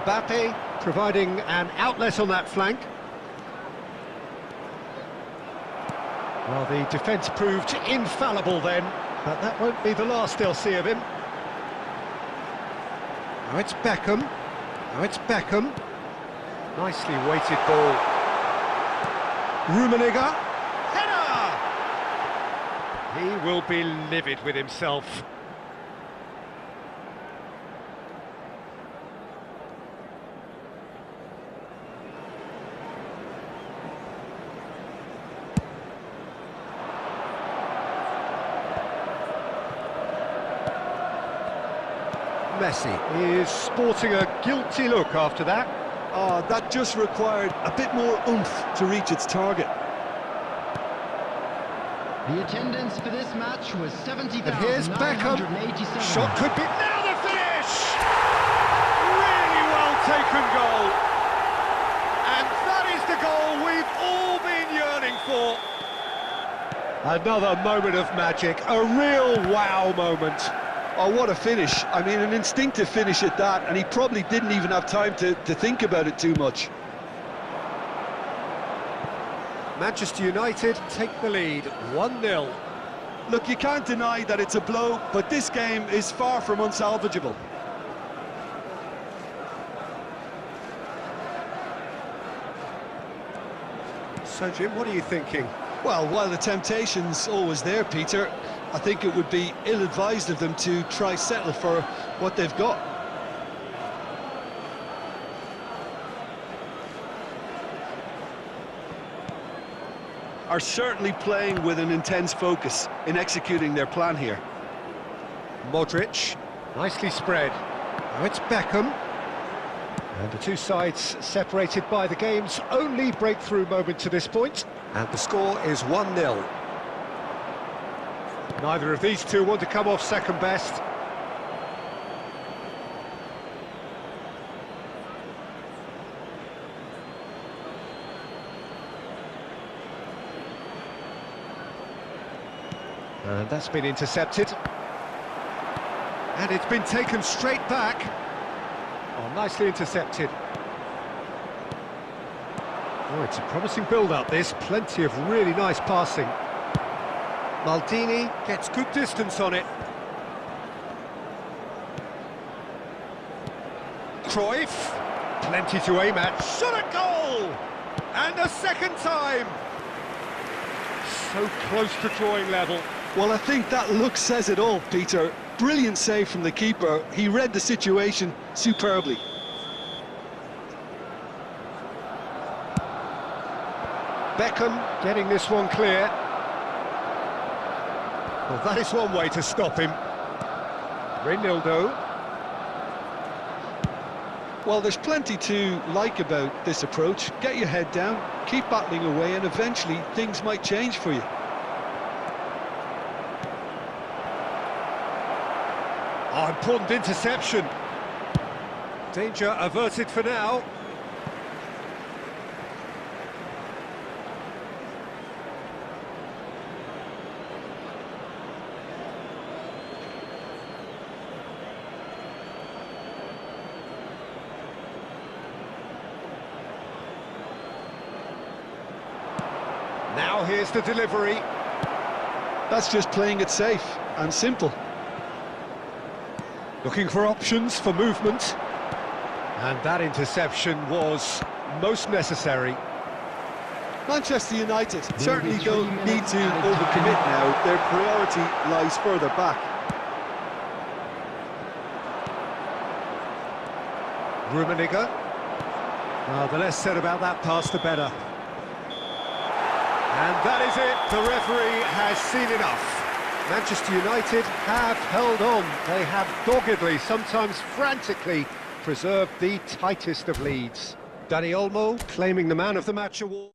Mbappe providing an outlet on that flank. Well, the defence proved infallible then, but that won't be the last they'll see of him. Now it's Beckham. Now it's Beckham. Nicely weighted ball. Rummenigge. Header! He will be livid with himself. Messi is sporting a guilty look after that. Oh, that just required a bit more oomph to reach its target. The attendance for this match was 70,987. And here's Beckham. Shot could be... Now the finish! Really well taken goal. And that is the goal we've all been yearning for. Another moment of magic, a real wow moment. Oh, what a finish. I mean, an instinctive finish at that, and he probably didn't even have time to think about it too much. Manchester United take the lead, 1-0. Look, you can't deny that it's a blow, but this game is far from unsalvageable. So, Jim, what are you thinking? Well, while the temptation's always there, Peter, I think it would be ill-advised of them to try settle for what they've got. Are certainly playing with an intense focus in executing their plan here. Modric, nicely spread. Now it's Beckham. And the two sides separated by the game's only breakthrough moment to this point. And the score is 1-0. Neither of these two want to come off second best. And that's been intercepted. And it's been taken straight back. Oh, nicely intercepted. Oh, it's a promising build-up, this. Plenty of really nice passing. Maldini gets good distance on it. Cruyff, plenty to aim at. Shot at goal! And a second time! So close to drawing level. Well, I think that look says it all, Peter. Brilliant save from the keeper. He read the situation superbly. Beckham getting this one clear. Well, that is one way to stop him. Reinildo. Well, there's plenty to like about this approach. Get your head down, keep battling away, and eventually things might change for you. Oh, important interception. Danger averted for now. Now here's the delivery. That's just playing it safe and simple. Looking for options for movement. And that interception was most necessary. Manchester United certainly don't need to overcommit now. Their priority lies further back. Rummenigge. Well, the less said about that pass, the better. And that is it. The referee has seen enough. Manchester United have held on. They have doggedly, sometimes frantically, preserved the tightest of leads. Dani Olmo claiming the Man of the Match award.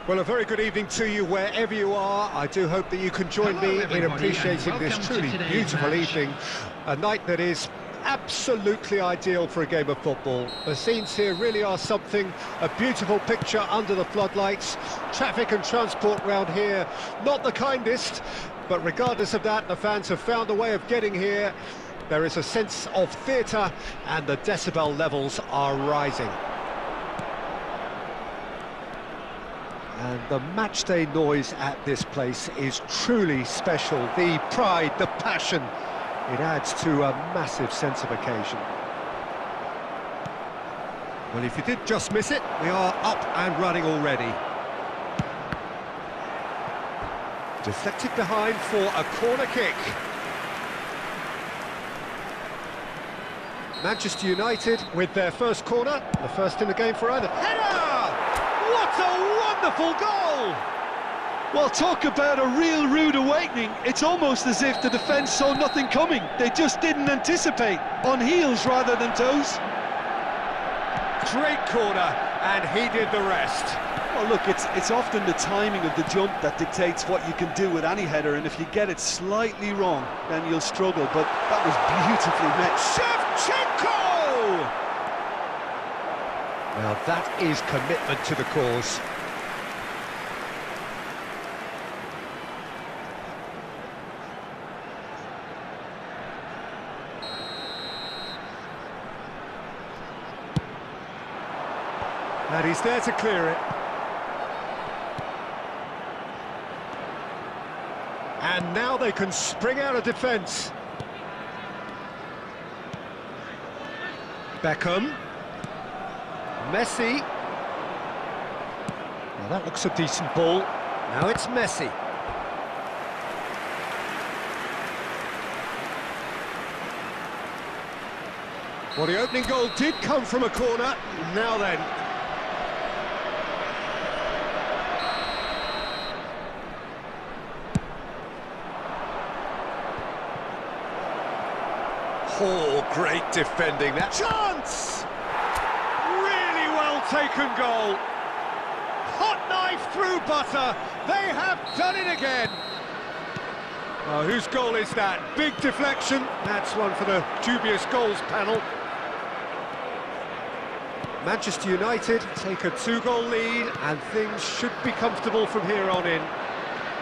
Well, a very good evening to you wherever you are. I do hope that you can join me in appreciating this truly beautiful evening. A night that is absolutely ideal for a game of football. The scenes here really are something, a beautiful picture under the floodlights. Traffic and transport round here, not the kindest, but regardless of that, the fans have found a way of getting here. There is a sense of theatre and the decibel levels are rising. And the matchday noise at this place is truly special. The pride, the passion, it adds to a massive sense of occasion. Well, if you did just miss it, we are up and running already. Deflected behind for a corner kick. Manchester United with their first corner, the first in the game for either. Header! What a wonderful goal! Well, talk about a real rude awakening. It's almost as if the defence saw nothing coming. They just didn't anticipate, on heels rather than toes. Great corner, and he did the rest. Well, look, it's often the timing of the jump that dictates what you can do with any header, and if you get it slightly wrong, then you'll struggle, but that was beautifully met. Shevchenko! Now that is commitment to the cause. And he's there to clear it. And now they can spring out of defence. Beckham. Messi. Now that looks a decent ball. Now it's Messi. Well, the opening goal did come from a corner. Now then. Oh, great defending. That chance! Really well taken goal. Hot knife through butter. They have done it again. Oh, whose goal is that? Big deflection. That's one for the dubious goals panel. Manchester United take a 2-goal lead, and things should be comfortable from here on in.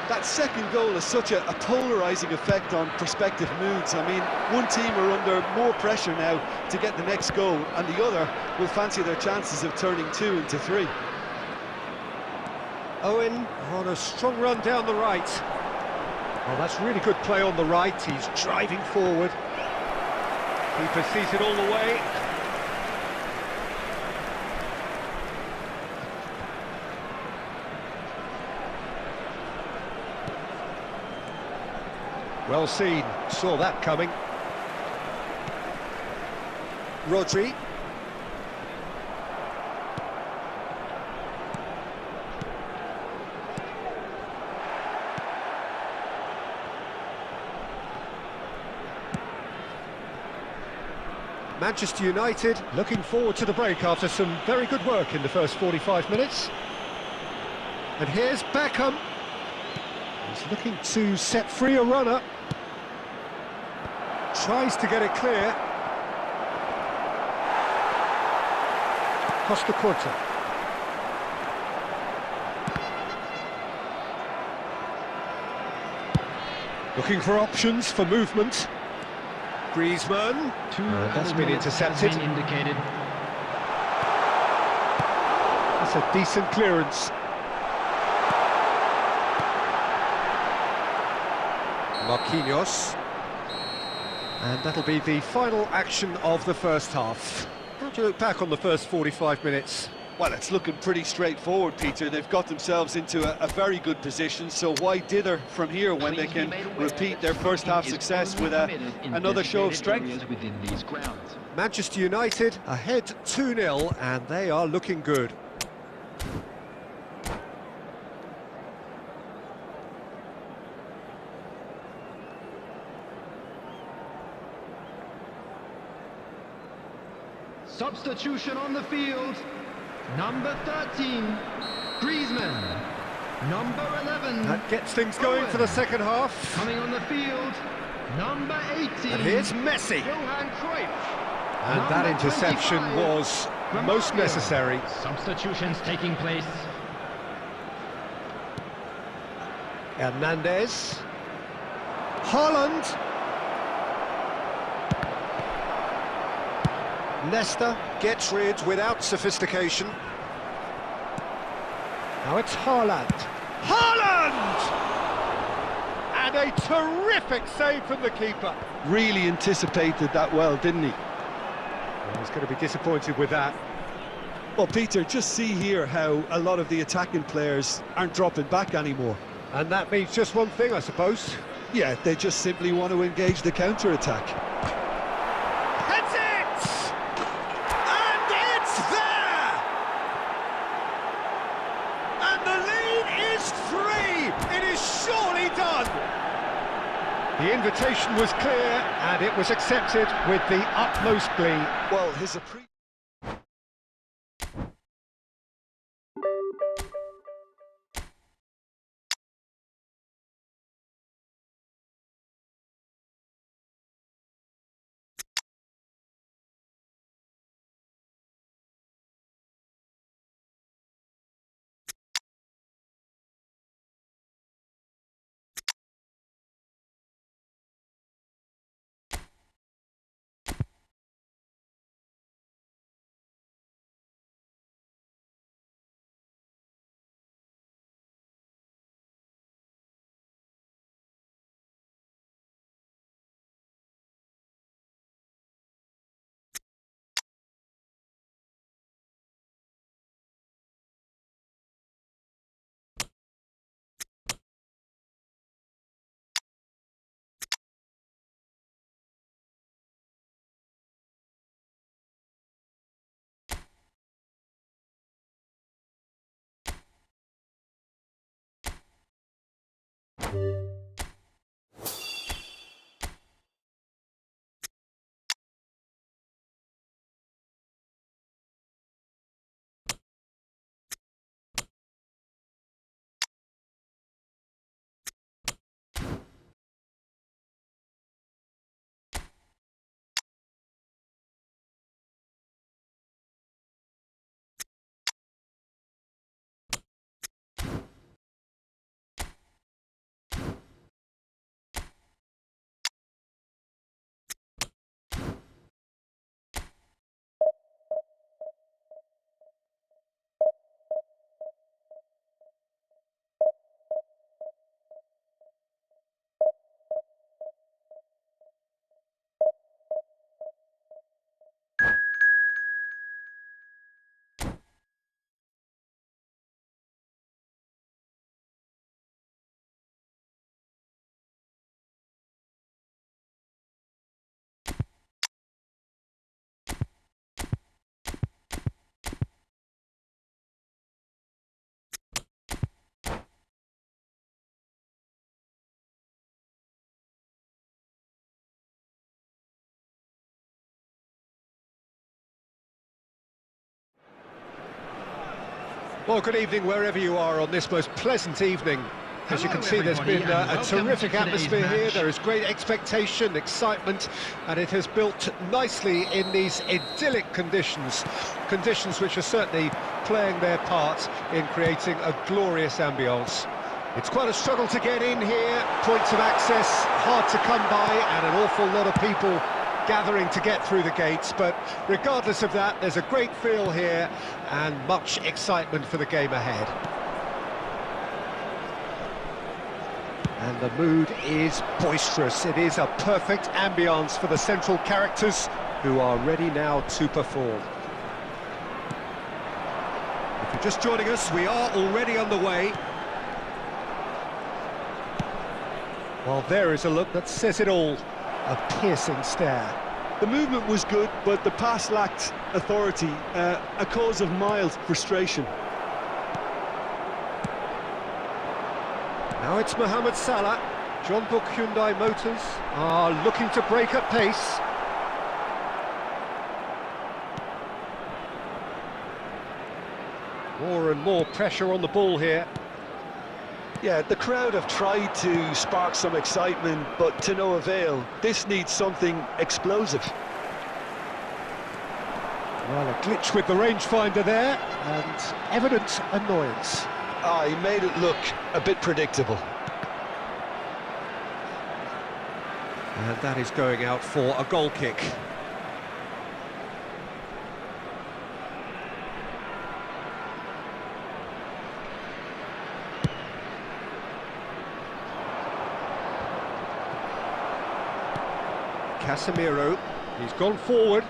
That second goal has such a polarising effect on prospective moods. I mean, one team are under more pressure now to get the next goal, and the other will fancy their chances of turning 2 into 3. Owen on a strong run down the right. Well, that's really good play on the right. He's driving forward. Keeper sees it all the way. Well seen, saw that coming. Rodri. Manchester United looking forward to the break after some very good work in the first 45 minutes. And here's Beckham. He's looking to set free a runner. Tries to get it clear. Costa Curta. Looking for options for movement. Griezmann. That's been intercepted. Indicated. That's a decent clearance. Marquinhos. And that'll be the final action of the first half. How do you look back on the first 45 minutes? Well, it's looking pretty straightforward, Peter. They've got themselves into a very good position, so why dither from here when they can repeat their first half success with another show of strength? Manchester United ahead 2-0, and they are looking good. Substitution on the field. Number 13, Griezmann. Number 11. That gets things going for the second half. Coming on the field, number 18. And here's Messi. Johan Cruyff. And that interception 25, was most necessary. Substitutions taking place. Hernandez. Haaland. Leicester gets rid without sophistication. Now it's Haaland. Haaland! And a terrific save from the keeper. Really anticipated that well, didn't he? Well, he's going to be disappointed with that. Well, Peter, just see here how a lot of the attacking players aren't dropping back anymore. And that means just one thing, I suppose. Yeah, they just simply want to engage the counter-attack. That's it! And it's there! And the lead is 3! It is surely done! The invitation was clear, and it was accepted with the utmost glee. Well, his Well, good evening wherever you are on this most pleasant evening. As you can see, there's been a terrific atmosphere here. There is great expectation, excitement, and it has built nicely in these idyllic conditions. Conditions which are certainly playing their part in creating a glorious ambience. It's quite a struggle to get in here, points of access hard to come by, and an awful lot of people gathering to get through the gates, but regardless of that, there's a great feel here and much excitement for the game ahead. And the mood is boisterous. It is a perfect ambience for the central characters who are ready now to perform. If you're just joining us, we are already underway. Well, there is a look that says it all. A piercing stare. The movement was good, but the pass lacked authority, a cause of mild frustration. Now it's Mohamed Salah. John Book Hyundai Motors are looking to break at pace. More and more pressure on the ball here. Yeah, the crowd have tried to spark some excitement, but to no avail. This needs something explosive. Well, a glitch with the rangefinder there, and evident annoyance. He made it look a bit predictable. And that is going out for a goal kick. Casemiro, he's gone forward.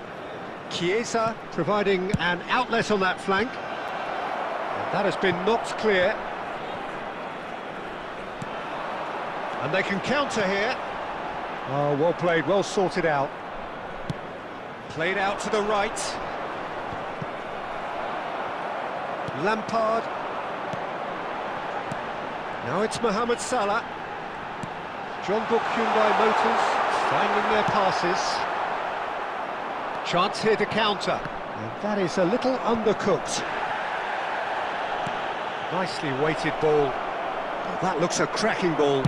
Chiesa providing an outlet on that flank. And that has been knocked clear. And they can counter here. Oh, well played, well sorted out. Played out to the right. Lampard. Now it's Mohamed Salah. John Book Hyundai Motors finding their passes. Chance here to counter. And that is a little undercooked. Nicely weighted ball. Oh, that looks a cracking ball.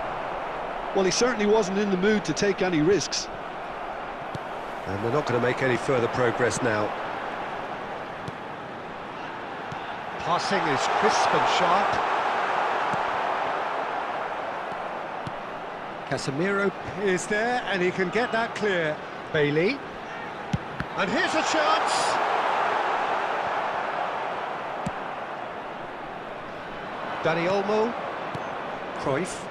Well, he certainly wasn't in the mood to take any risks. And they're not going to make any further progress now. Passing is crisp and sharp. Casemiro is there, and he can get that clear. Bailey. And here's a chance! Dani Olmo. Cruyff.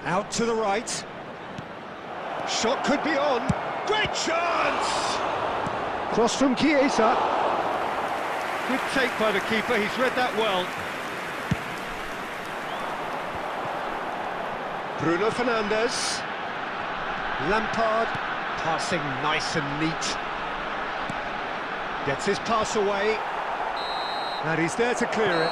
Out to the right. Shot could be on. Great chance! Cross from Chiesa. Good take by the keeper, he's read that well. Bruno Fernandes. Lampard, passing nice and neat. Gets his pass away. And he's there to clear it.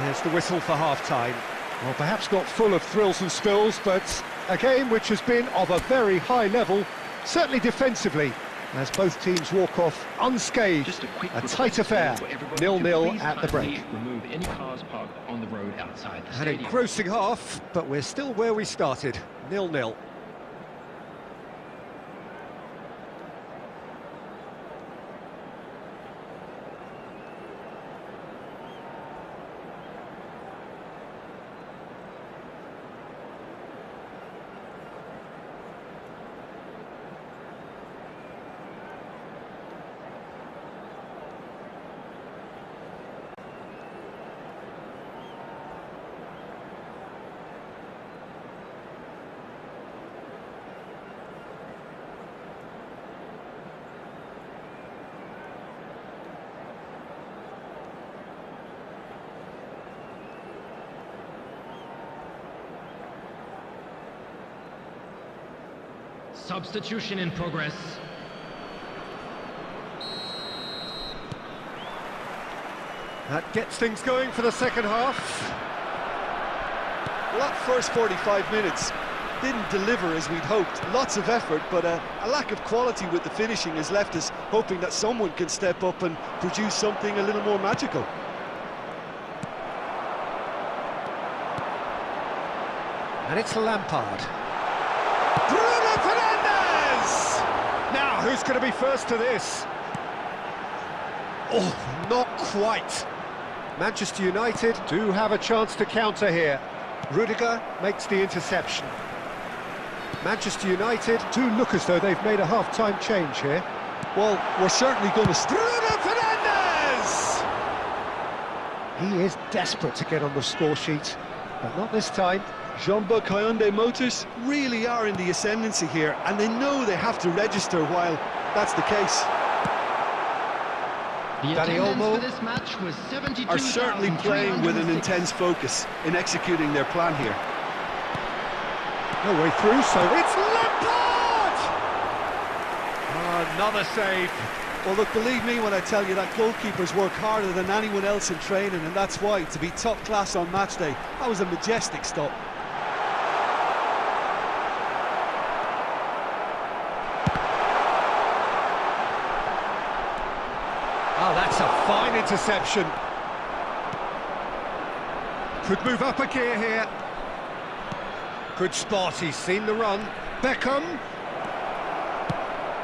There's the whistle for half-time. Well, perhaps not full of thrills and spills, but a game which has been of a very high level, certainly defensively, as both teams walk off unscathed. Just a quick tight affair, 0-0 at the break. Remove any cars parked on the road outside the An stadium. engrossing half, but we're still where we started, 0-0. Substitution in progress. That gets things going for the second half. Well, that first 45 minutes didn't deliver as we'd hoped. Lots of effort, but a lack of quality with the finishing has left us hoping that someone can step up and produce something a little more magical. And it's Lampard. Bruno Fernandes! Now, who's going to be first to this? Oh, not quite. Manchester United do have a chance to counter here. Rudiger makes the interception. Manchester United do look as though they've made a half-time change here. Well, we're certainly going to... Bruno Fernandes! He is desperate to get on the score sheet, but not this time. Jean-Buck Hyundai Motors really are in the ascendancy here, and they know they have to register while that's the case. The Danny attendance Olmo for this match was 72,300. Are certainly playing with an intense focus in executing their plan here. no way through, so it's Lampard! Another save. Well, look, believe me when I tell you that goalkeepers work harder than anyone else in training, and that's why, to be top class on match day, that was a majestic stop. Oh, that's a fine interception. Could move up a gear here. Good spot, he's seen the run. Beckham.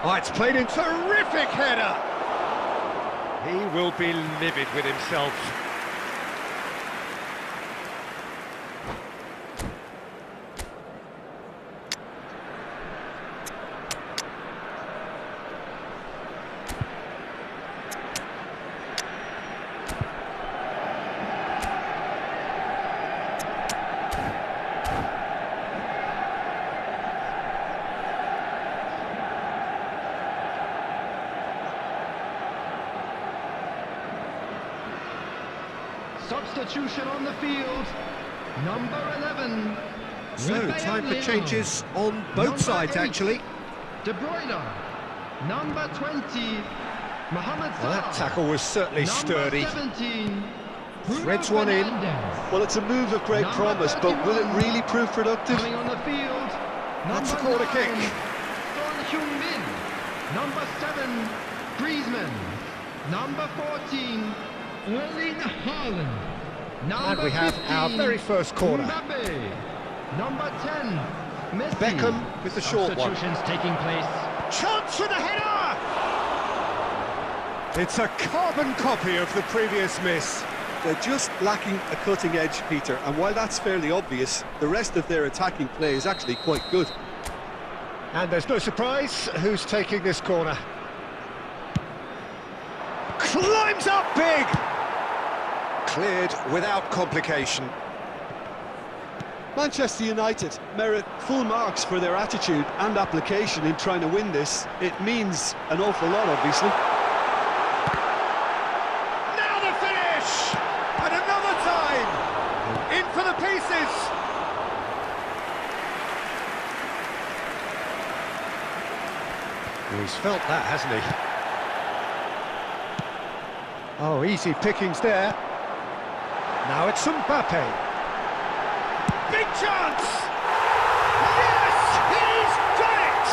Oh, it's played in, terrific header. He will be livid with himself. Substitution on the field. Number 11. So, time for changes on both sides, actually. De Bruyne. Number 20. Mohamed Salah. Well, that tackle was certainly sturdy. 17. Threads one in. Well, it's a move of great promise, but will it really prove productive? Coming on the field. That's a Number corner 9, kick. Son Heung-min. Number 7. Griezmann. Number 14. Erling Haaland. Number And we have 15, our very first corner. Mbappe. Number 10. Messi. Beckham with the short one. Substitutions taking place. Chance for the header! It's a carbon copy of the previous miss. They're just lacking a cutting edge, Peter, and while that's fairly obvious, the rest of their attacking play is actually quite good. And there's no surprise who's taking this corner. Climbs up big! Cleared without complication. Manchester United merit full marks for their attitude and application in trying to win this. It means an awful lot, obviously. Now the finish! And another time! In for the pieces! Well, he's felt that, hasn't he? Oh, easy pickings there. Now it's Mbappe. Big chance! Yes, he's done it!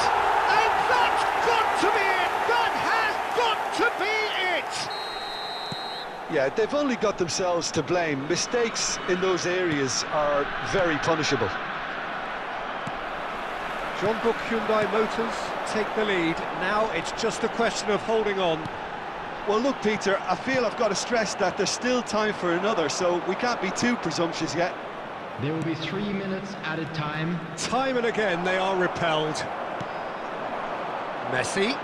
And that's got to be it! That has got to be it! Yeah, they've only got themselves to blame. Mistakes in those areas are very punishable. John Book Hyundai Motors take the lead. Now it's just a question of holding on. Well, look, Peter, I feel I've got to stress that there's still time for another, so we can't be too presumptuous yet. There will be 3 minutes added time. Time and again they are repelled. Messi.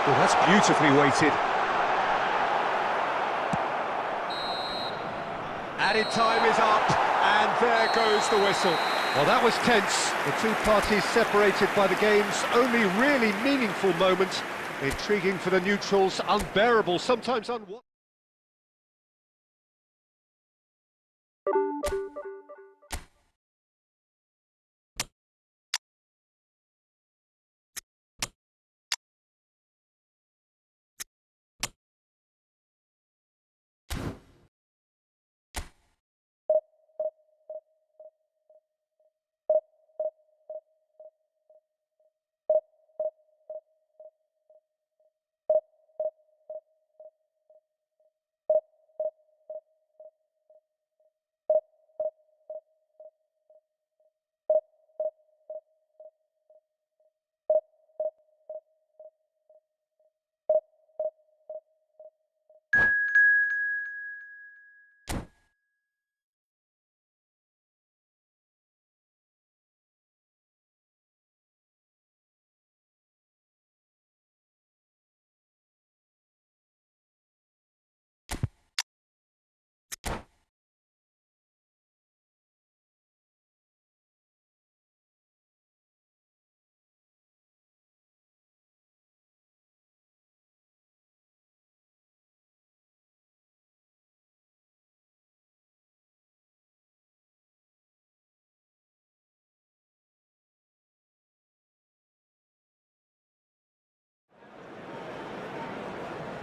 Oh, that's beautifully weighted. Added time is up, and there goes the whistle. Well, that was tense. The two parties separated by the game's only really meaningful moment. Intriguing for the neutrals, unbearable, sometimes unwatchable.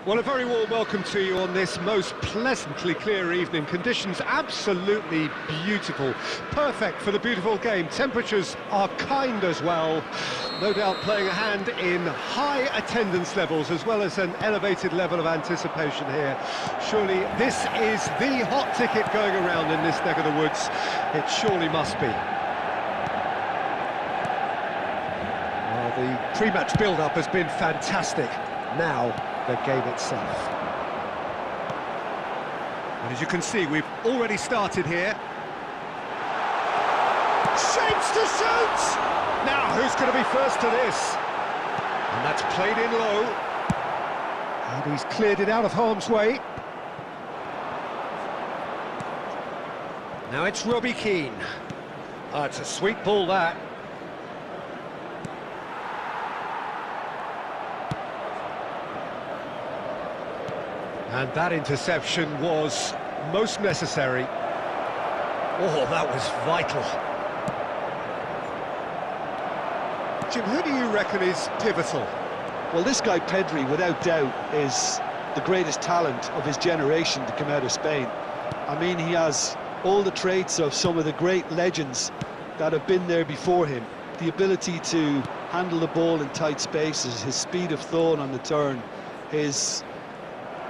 Well, a very warm welcome to you on this most pleasantly clear evening. Conditions absolutely beautiful. Perfect for the beautiful game. Temperatures are kind as well. No doubt playing a hand in high attendance levels as well as an elevated level of anticipation here. Surely this is the hot ticket going around in this neck of the woods. It surely must be. Well, the pre-match build-up has been fantastic. Now, the game itself. And as you can see, we've already started here. Shapes to shoot! Now, who's going to be first to this? And that's played in low. And he's cleared it out of harm's way. Now it's Robbie Keane. Oh, it's a sweet ball, that. And that interception was most necessary. Oh, that was vital. Jim, who do you reckon is pivotal? Well, this guy Pedri, without doubt, is the greatest talent of his generation to come out of Spain. I mean, he has all the traits of some of the great legends that have been there before him. The ability to handle the ball in tight spaces, his speed of thought on the turn, his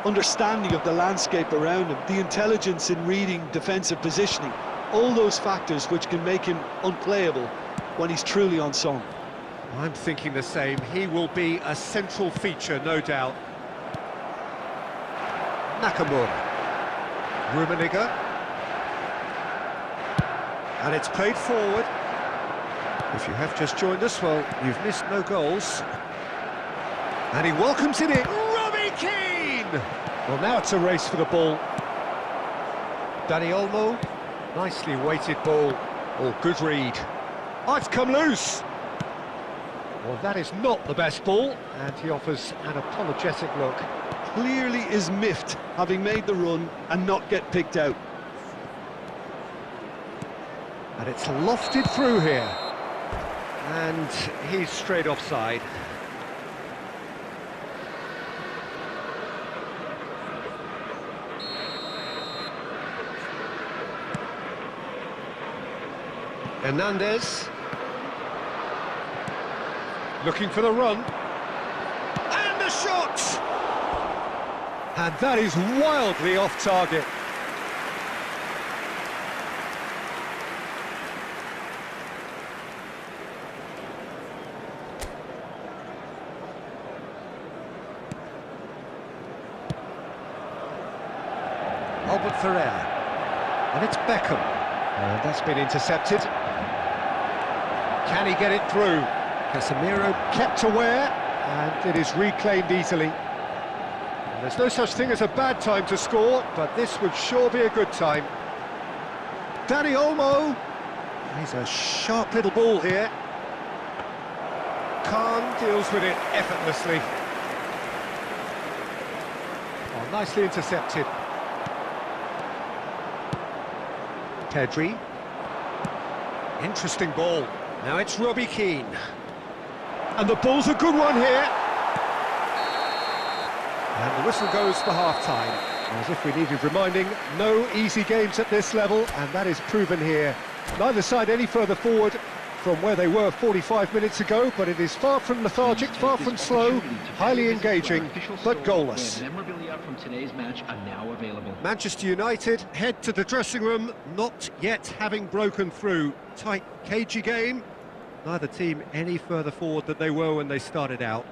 understanding of the landscape around him, the intelligence in reading defensive positioning, all those factors which can make him unplayable when he's truly on song. I'm thinking the same. He will be a central feature, no doubt. Nakamura. Rummenigge. And it's played forward. If you have just joined us, well, you've missed no goals. And he welcomes it in. Robbie Keane! Well, now it's a race for the ball. Dani Olmo, nicely weighted ball. Oh, good read. Oh, it's come loose. Well, that is not the best ball, and he offers an apologetic look. Clearly is miffed, having made the run and not get picked out. And it's lofted through here. And he's straight offside. Hernandez. Looking for the run. And the shot! And that is wildly off target. Albert Ferrer. And it's Beckham. And that's been intercepted. Can he get it through? Casemiro kept aware, and it is reclaimed easily. And there's no such thing as a bad time to score, but this would sure be a good time. Dani Olmo. He's a sharp little ball here. Khan deals with it effortlessly. Oh, nicely intercepted. Pedri. Interesting ball. Now it's Robbie Keane. And the ball's a good one here. And the whistle goes for half-time. As if we needed reminding, no easy games at this level, and that is proven here. Neither side any further forward from where they were 45 minutes ago, but it is far from lethargic, far from slow, highly engaging, but goalless. Memorabilia from today's match are now available. Manchester United head to the dressing room, not yet having broken through. Tight, cagey game. Neither team any further forward than they were when they started out.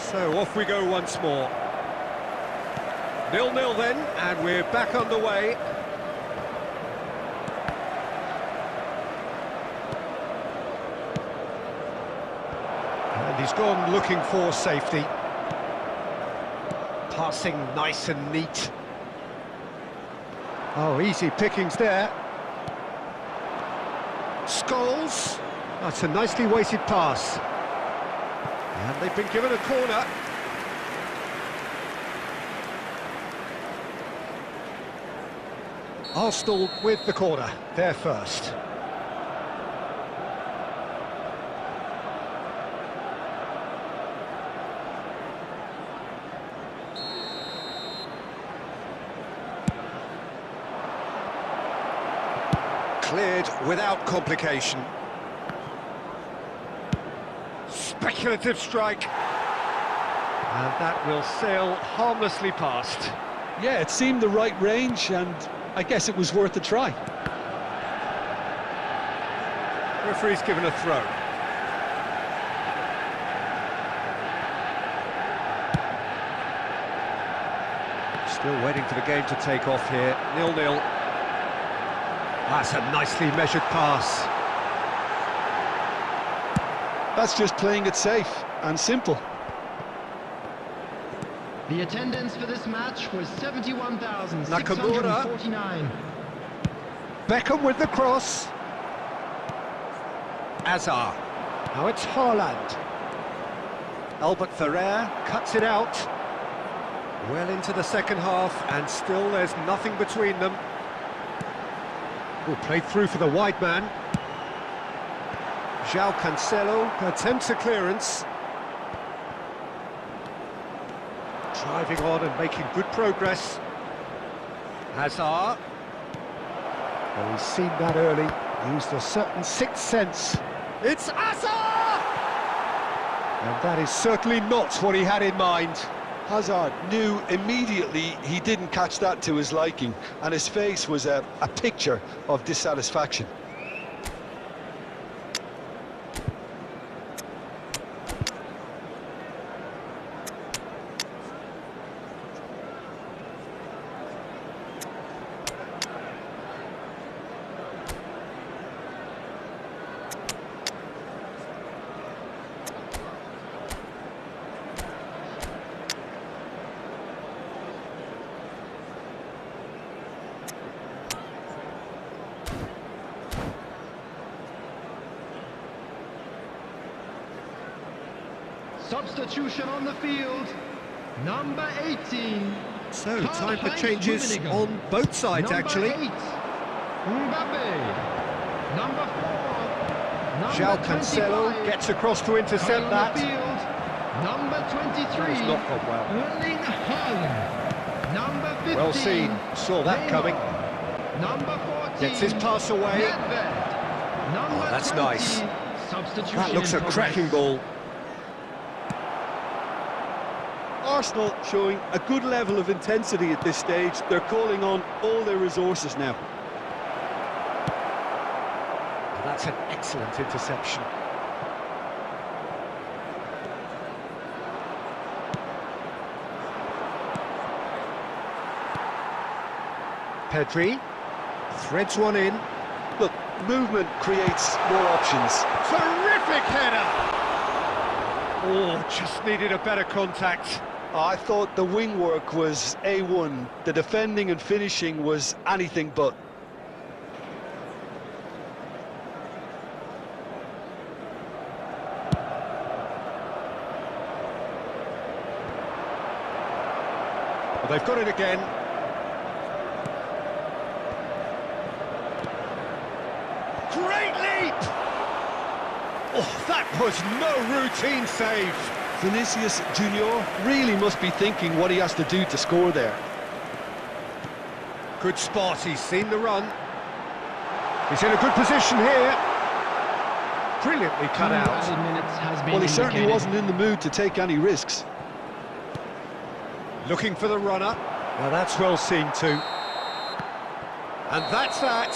So off we go once more. 0-0 then, and we're back underway. And he's gone looking for safety. Passing nice and neat. Oh, easy pickings there. Scholes. That's a nicely weighted pass. And they've been given a corner. Arsenal with the corner, they're first. Cleared without complication. Speculative strike. And that will sail harmlessly past. Yeah, it seemed the right range, and I guess it was worth a try. Referee's given a throw. Still waiting for the game to take off here. 0-0. That's a nicely measured pass. That's just playing it safe and simple. The attendance for this match was 71,649. Beckham with the cross. Azar. Now it's Haaland. Albert Ferrer cuts it out. Well into the second half, and still there's nothing between them. Oh, played through for the wide man. João Cancelo attempts a clearance. Driving on and making good progress. Hazard. Well, he's seen that early, used a certain sixth sense. It's Hazard! And that is certainly not what he had in mind. Hazard knew immediately he didn't catch that to his liking, and his face was a picture of dissatisfaction. Substitution on the field. Number 18. So, time for changes on both sides, actually. Number 8. Mbappe. Number 4. João Cancelo gets across to intercept that. Number 23. It's not gone well. Erling Haaland. Number 15. Well seen, saw that coming. Number 14. Gets his pass away. Nedved. Number That's 20. nice. Substitution That looks in a progress. cracking ball. Arsenal showing a good level of intensity at this stage. They're calling on all their resources now. That's an excellent interception. Pedri threads one in. Look, movement creates more options. Terrific header! Oh, just needed a better contact. I thought the wing work was A1. The defending and finishing was anything but. Well, they've got it again. Great leap! Oh, that was no routine save. Vinicius Junior really must be thinking what he has to do to score there. Good spot, he's seen the run. He's in a good position here. Brilliantly cut out. Well, he certainly wasn't in the mood to take any risks. Looking for the runner. Well, that's well seen too. And that's that.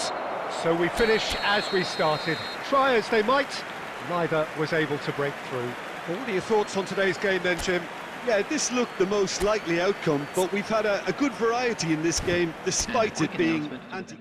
So we finish as we started. Try as they might, neither was able to break through. Well, what are your thoughts on today's game then, Jim? Yeah, this looked the most likely outcome, but we've had a good variety in this game, despite it being anti...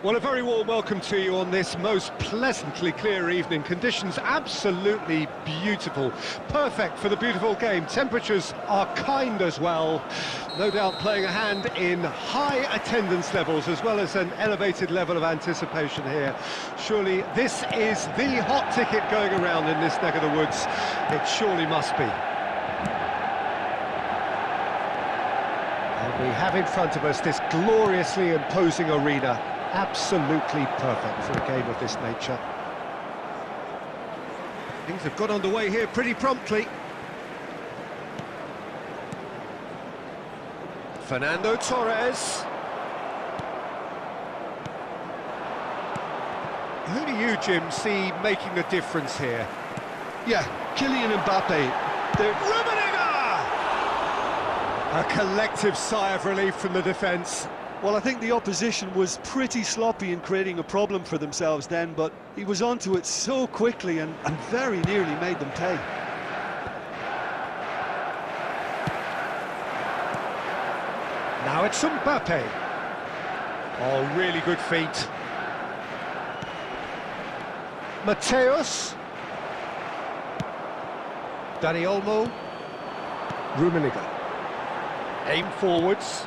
Well, a very warm welcome to you on this most pleasantly clear evening. Conditions absolutely beautiful. Perfect for the beautiful game. Temperatures are kind as well. No doubt playing a hand in high attendance levels as well as an elevated level of anticipation here. Surely this is the hot ticket going around in this neck of the woods. It surely must be. And we have in front of us this gloriously imposing arena. Absolutely perfect for a game of this nature. Things have got underway here pretty promptly. Fernando Torres. Who do you, Jim, see making the difference here? Yeah, Kylian Mbappe. Rummenigge! A collective sigh of relief from the defence. Well, I think the opposition was pretty sloppy in creating a problem for themselves then, but he was onto it so quickly and very nearly made them pay. Now it's Mbappe. Oh, really good feet. Mateus. Dani Olmo. Rummenigge. Aim forwards.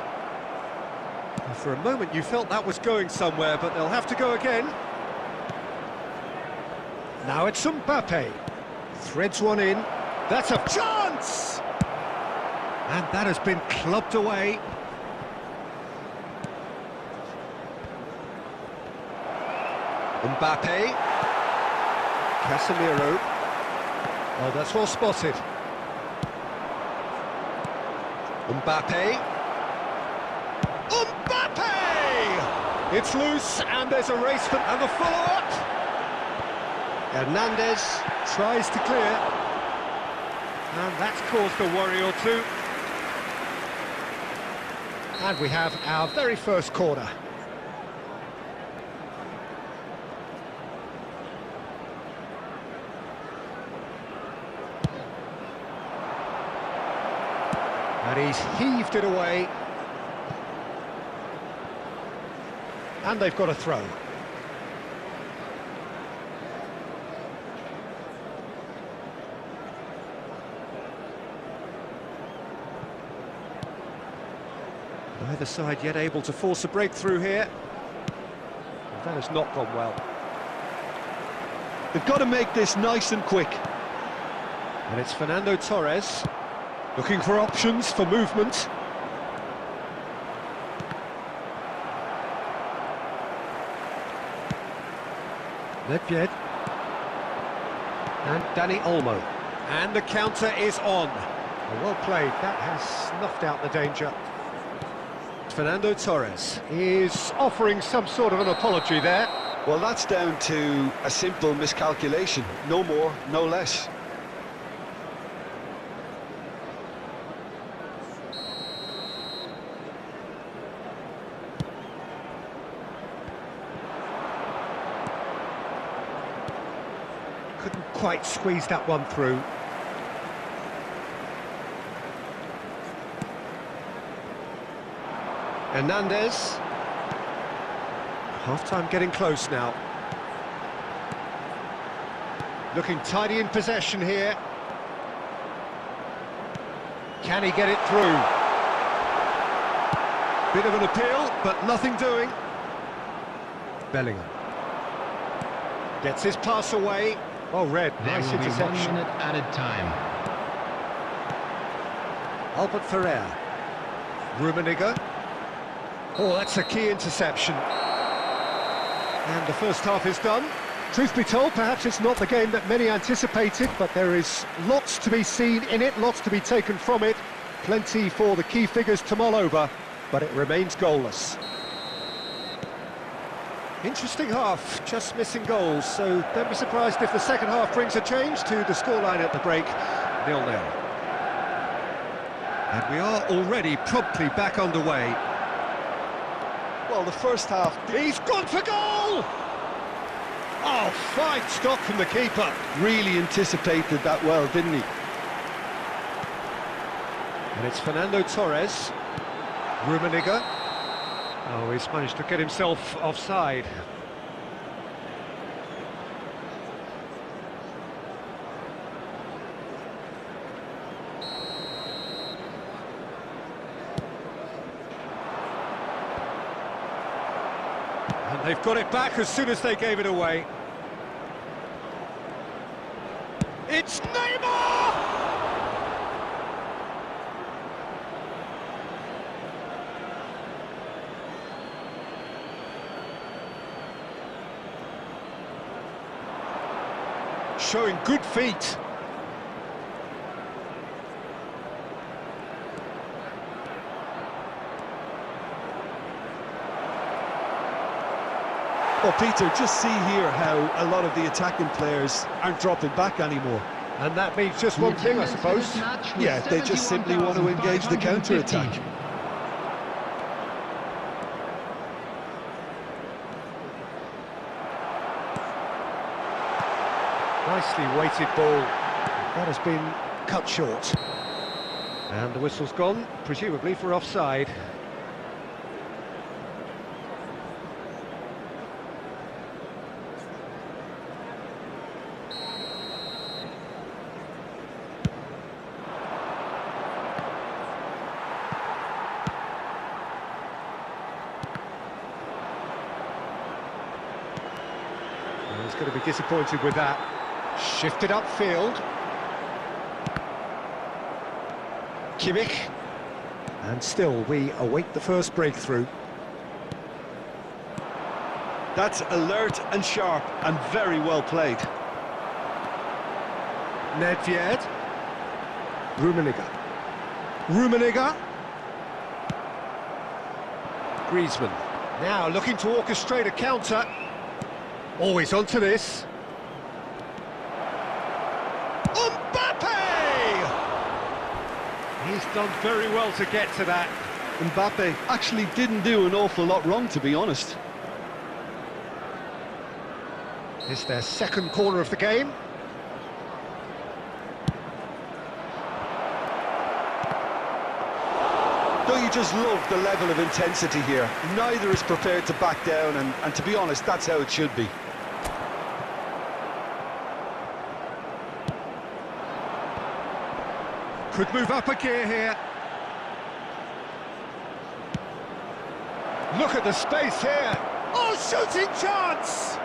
For a moment you felt that was going somewhere, but they'll have to go again. Now it's Mbappe. Threads one in. That's a chance! And that has been clubbed away. Mbappe. Casemiro. Oh, that's well spotted. Mbappe. Mbappe! It's loose, and there's a race and the follow-up. Hernandez tries to clear. And that's caused a worry or two. And we have our very first corner. And he's heaved it away. And they've got a throw. Neither side yet able to force a breakthrough here. That has not gone well. They've got to make this nice and quick. And it's Fernando Torres, looking for options for movement. Nedved. And Dani Olmo. And the counter is on. Well played, that has snuffed out the danger. Fernando Torres is offering some sort of an apology there. Well, that's down to a simple miscalculation. No more, no less. Couldn't quite squeeze that one through. Hernandez. Half-time getting close now. Looking tidy in possession here. Can he get it through? Bit of an appeal, but nothing doing. Bellingham. Gets his pass away. Oh, Red, nice interception. There will be 1 minute added time. Albert Ferrer. Rummenigge. Oh, that's a key interception. And the first half is done. Truth be told, perhaps it's not the game that many anticipated, but there is lots to be seen in it, lots to be taken from it. Plenty for the key figures to mull over, but it remains goalless. Interesting half, just missing goals, so don't be surprised if the second half brings a change to the scoreline at the break, 0-0. And we are already promptly back underway. Well, the first half... He's gone for goal! Oh, fine stop from the keeper. Really anticipated that well, didn't he? And it's Fernando Torres. Rummenigge. Oh, he's managed to get himself offside. And they've got it back as soon as they gave it away. It's Neymar! Showing good feet. Well, Peter, just see here how a lot of the attacking players aren't dropping back anymore. And that means just one thing, I suppose. Yeah, they just simply want to engage the counter-attack. Nicely weighted ball. That has been cut short. And the whistle's gone, presumably for offside. He's going to be disappointed with that. Shifted upfield. Kimmich. And still, we await the first breakthrough. That's alert and sharp and very well played. Nedved. Rummenigge. Griezmann. Now looking to orchestrate a counter. Always onto this. He's done very well to get to that. Mbappe actually didn't do an awful lot wrong, to be honest. It's their second corner of the game. Don't you just love the level of intensity here? Neither is prepared to back down, and to be honest, that's how it should be. Could move up a gear here. Look at the space here. Oh, shooting chance!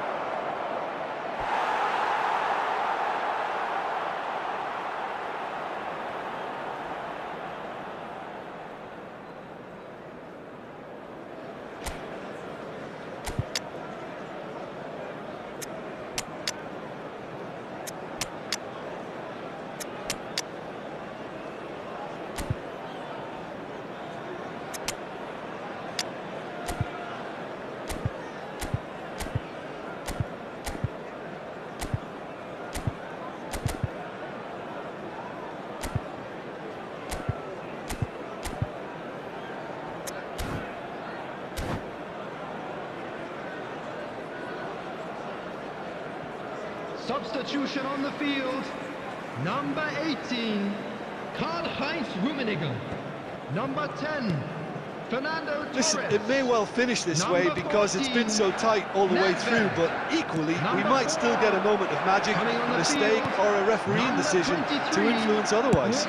Substitution on the field. Number 18, Karl-Heinz Rummenigge. Number 10, Fernando Torres. Listen, it may well finish this way because it's been so tight all the way through, but equally, we might still get a moment of magic, a mistake, or a refereeing decision to influence otherwise.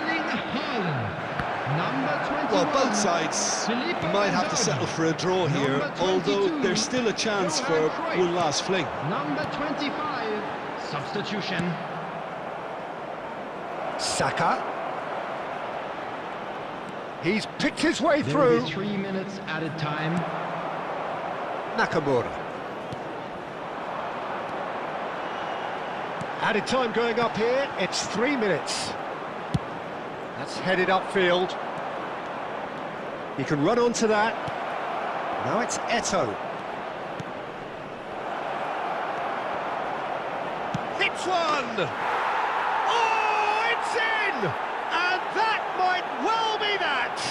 Well, both sides might have to settle for a draw here, although there's still a chance for one last fling. Number 25, substitution. Saka. He's picked his way There through. will be 3 minutes added time. Nakamura. Added time going up here, it's 3 minutes. That's headed upfield. He can run onto that. Now it's Eto'o. Hits one! Oh, it's in! And that might well be that!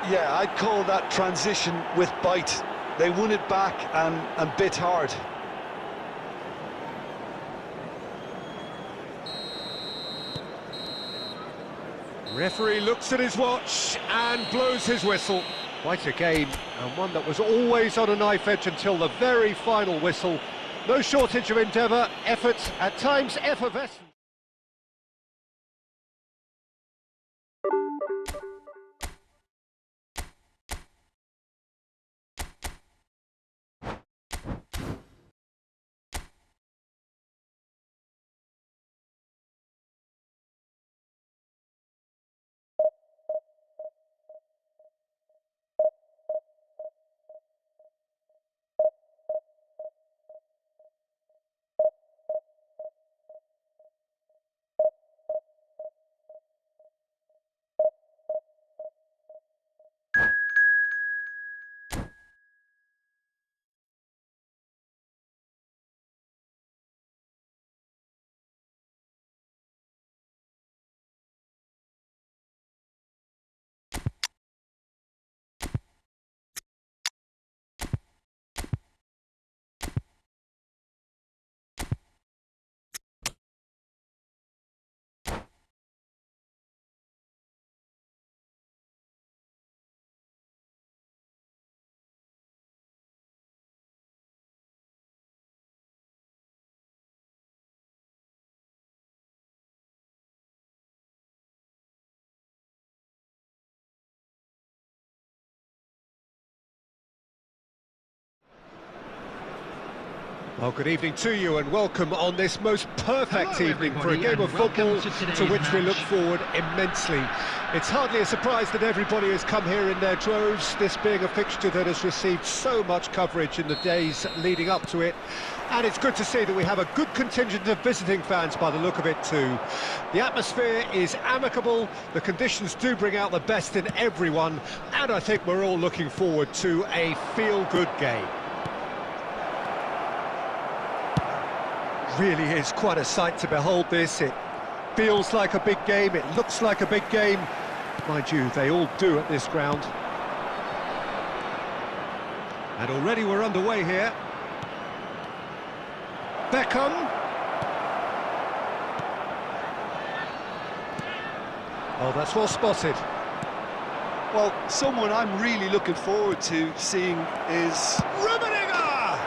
Yeah, I'd call that transition with bite. They won it back and bit hard. Referee looks at his watch and blows his whistle. Quite a game, and one that was always on a knife edge until the very final whistle. No shortage of endeavour, effort, at times effervescent. Well, good evening to you and welcome on this most perfect evening for a game of football to which we look forward immensely. It's hardly a surprise that everybody has come here in their droves, this being a fixture that has received so much coverage in the days leading up to it. And it's good to see that we have a good contingent of visiting fans by the look of it too. The atmosphere is amicable, the conditions do bring out the best in everyone, and I think we're all looking forward to a feel-good game. Really is quite a sight to behold this. It feels like a big game, it looks like a big game. Mind you, they all do at this ground. And already we're underway here. Beckham. Oh, that's well spotted. Well, someone I'm really looking forward to seeing is... Rummenigge!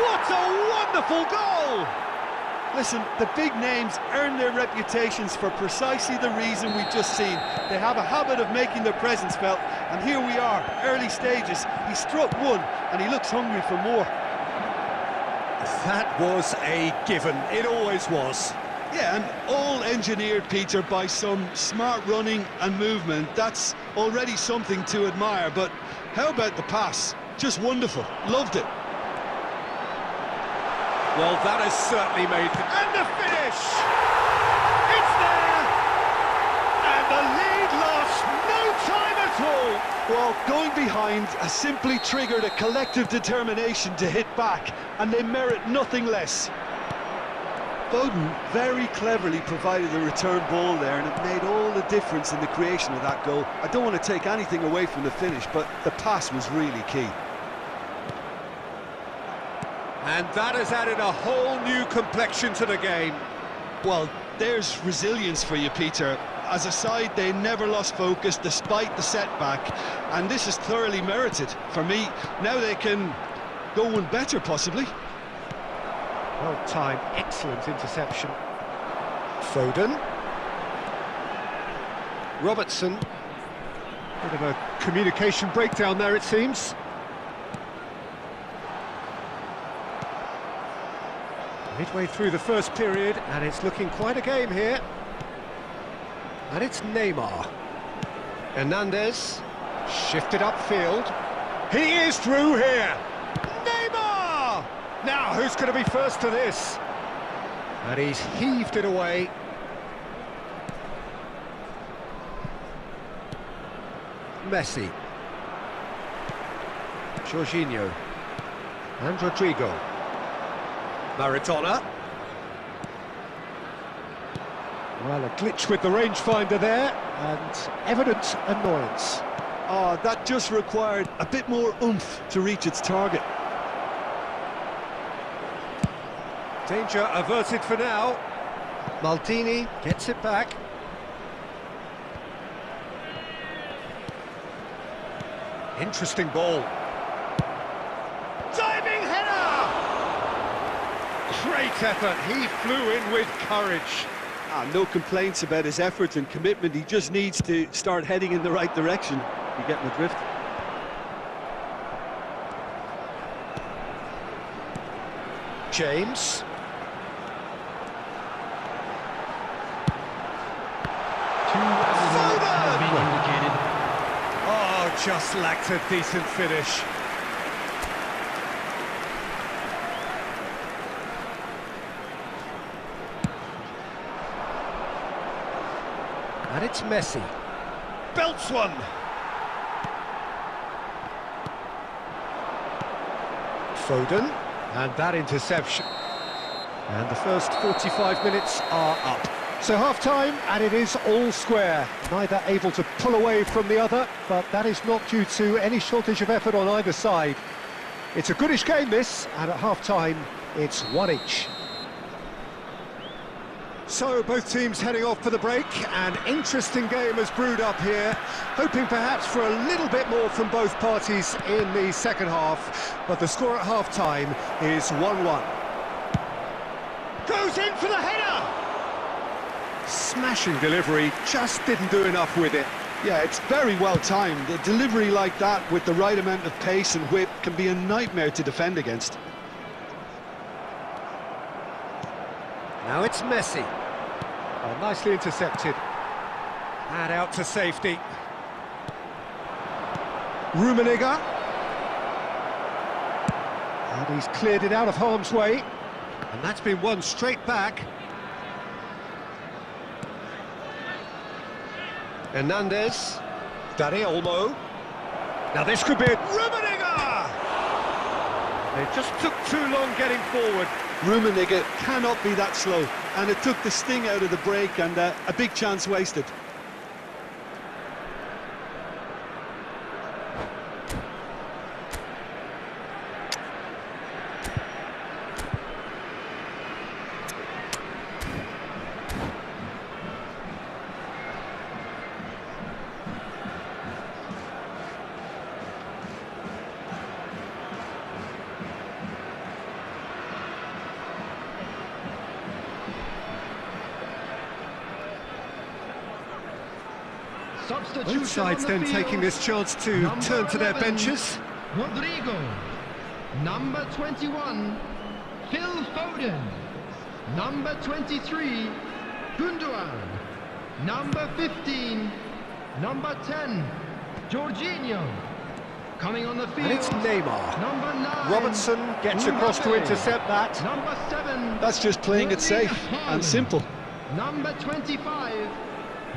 What a wonderful goal! Listen, the big names earn their reputations for precisely the reason we've just seen. They have a habit of making their presence felt, and here we are, early stages. He struck one, and he looks hungry for more. That was a given, it always was. Yeah, and all engineered, Peter, by some smart running and movement. That's already something to admire, but how about the pass? Just wonderful, loved it. Well, that has certainly made... And the finish! It's there! And the lead lost no time at all! Well, going behind has simply triggered a collective determination to hit back, and they merit nothing less. Foden very cleverly provided the return ball there, and it made all the difference in the creation of that goal. I don't want to take anything away from the finish, but the pass was really key. And that has added a whole new complexion to the game. Well, there's resilience for you, Peter. As a side, they never lost focus despite the setback, and this is thoroughly merited. For me, now they can go one better, possibly. Well timed, excellent interception. Foden. Robertson. Bit of a communication breakdown there, it seems. Midway through the first period, and it's looking quite a game here. And it's Neymar. Hernandez, shifted upfield. He is through here. Neymar! Now, who's going to be first to this? And he's heaved it away. Messi. Jorginho. And Rodrigo. Maradona. Well, a glitch with the rangefinder there, and evident annoyance. Oh, that just required a bit more oomph to reach its target. Danger averted for now. Maldini gets it back. Interesting ball. Diving header! Great effort, he flew in with courage. No complaints about his efforts and commitment. He just needs to start heading in the right direction. You get my drift? James. Has been indicated. Oh, just lacked a decent finish. And it's Messi. Belts one. Foden. And that interception. And the first 45 minutes are up. So half-time, and it is all square. Neither able to pull away from the other, but that is not due to any shortage of effort on either side. It's a goodish game, this, and at half-time, it's one each. So both teams heading off for the break. An interesting game has brewed up here, hoping perhaps for a little bit more from both parties in the second half, but the score at half-time is 1-1. Goes in for the header! Smashing delivery, just didn't do enough with it. Yeah, it's very well timed. A delivery like that with the right amount of pace and whip can be a nightmare to defend against. Now it's Messi. Oh, nicely intercepted. And out to safety. Rummenigge. And he's cleared it out of harm's way. And that's been won straight back. Hernandez. Dani Olmo. Now this could be it. Rummenigge! They just took too long getting forward. Rummenigge cannot be that slow, and it took the sting out of the break, and a big chance wasted. Both sides then taking this chance to turn to their benches. Rodrigo. Number 21, Phil Foden. Number 23, Gundogan. Number 15, number 10, Jorginho. Coming on the field. And it's Neymar. Number 9, Robertson gets across to intercept that. Number 7, That's just playing it safe and simple. Number 25,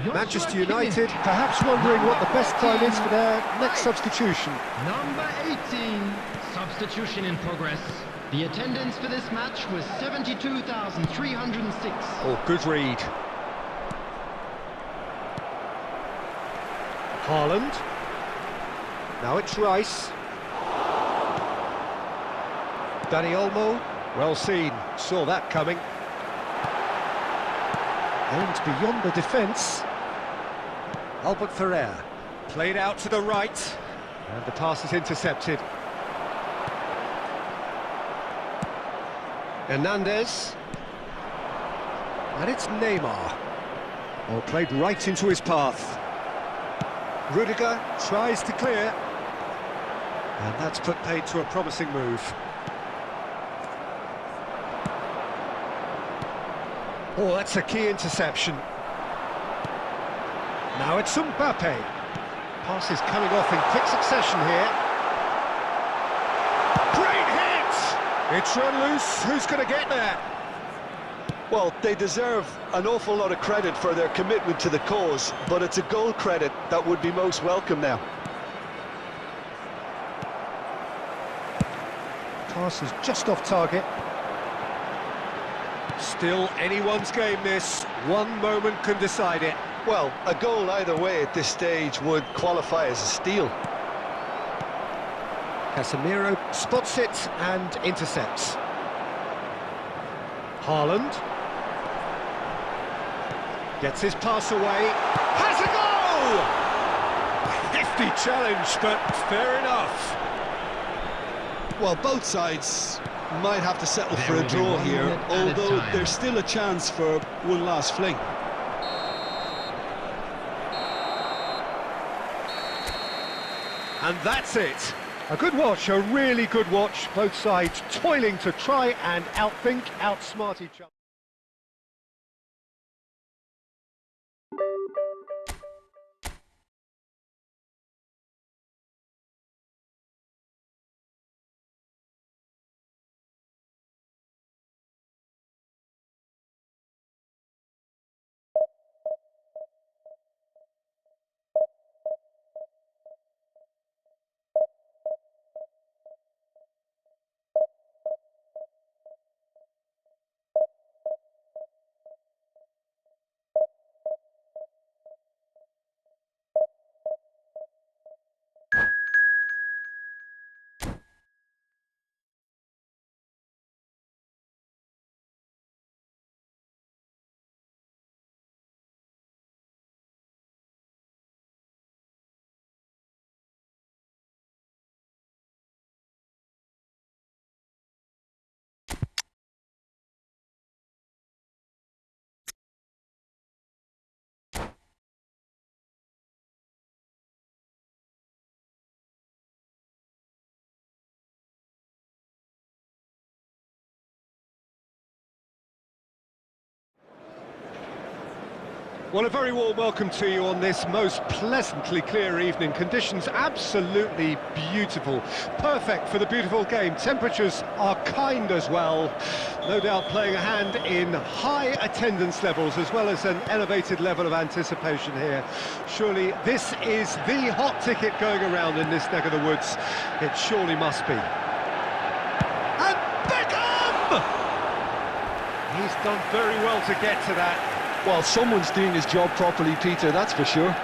Manchester United perhaps wondering what the best time is for their next substitution. Number 18, substitution in progress. The attendance for this match was 72,306. Oh, good read. Haaland. Now it's Rice. Dani Olmo. Well seen. Saw that coming. And beyond the defence, Albert Ferrer. Played out to the right. And the pass is intercepted. Hernandez. And it's Neymar. Oh, played right into his path. Rudiger tries to clear. And that's put paid to a promising move. Oh, that's a key interception. Now it's Mbappe. Pass is coming off in quick succession here. Great hit! It's run loose. Who's going to get there? Well, they deserve an awful lot of credit for their commitment to the cause, but it's a goal credit that would be most welcome now. Pass is just off target. Still anyone's game this. One moment can decide it. Well, a goal either way at this stage would qualify as a steal. Casemiro spots it and intercepts. Haaland gets his pass away. Has a goal! Hefty challenge, but fair enough. Well, both sides might have to settle for a draw here, although there's still a chance for one last fling. And that's it. A good watch, a really good watch. Both sides toiling to try and outthink, outsmart each other. Well, a very warm welcome to you on this most pleasantly clear evening. Conditions absolutely beautiful. Perfect for the beautiful game. Temperatures are kind as well. No doubt playing a hand in high attendance levels as well as an elevated level of anticipation here. Surely this is the hot ticket going around in this neck of the woods. It surely must be. And Beckham! He's done very well to get to that. Well, someone's doing his job properly, Peter, that's for sure.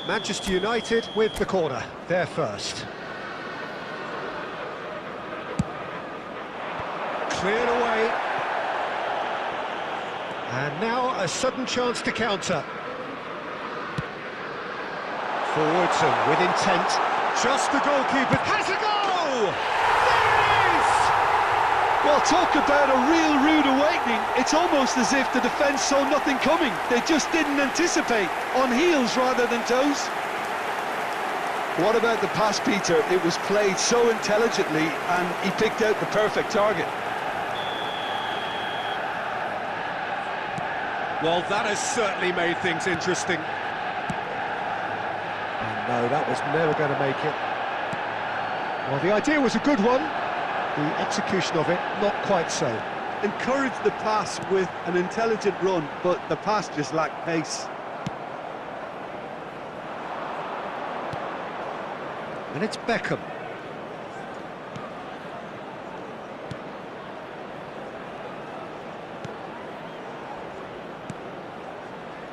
Manchester United with the corner, they're first. Cleared away. And now a sudden chance to counter. Forwards and with intent. Just the goalkeeper has a goal! There it is! Well, talk about a real rude awakening. It's almost as if the defence saw nothing coming. They just didn't anticipate, on heels rather than toes. What about the pass, Peter? It was played so intelligently and he picked out the perfect target. Well, that has certainly made things interesting. And no, that was never going to make it. Well, the idea was a good one. The execution of it, not quite so. Encouraged the pass with an intelligent run, but the pass just lacked pace. And it's Beckham.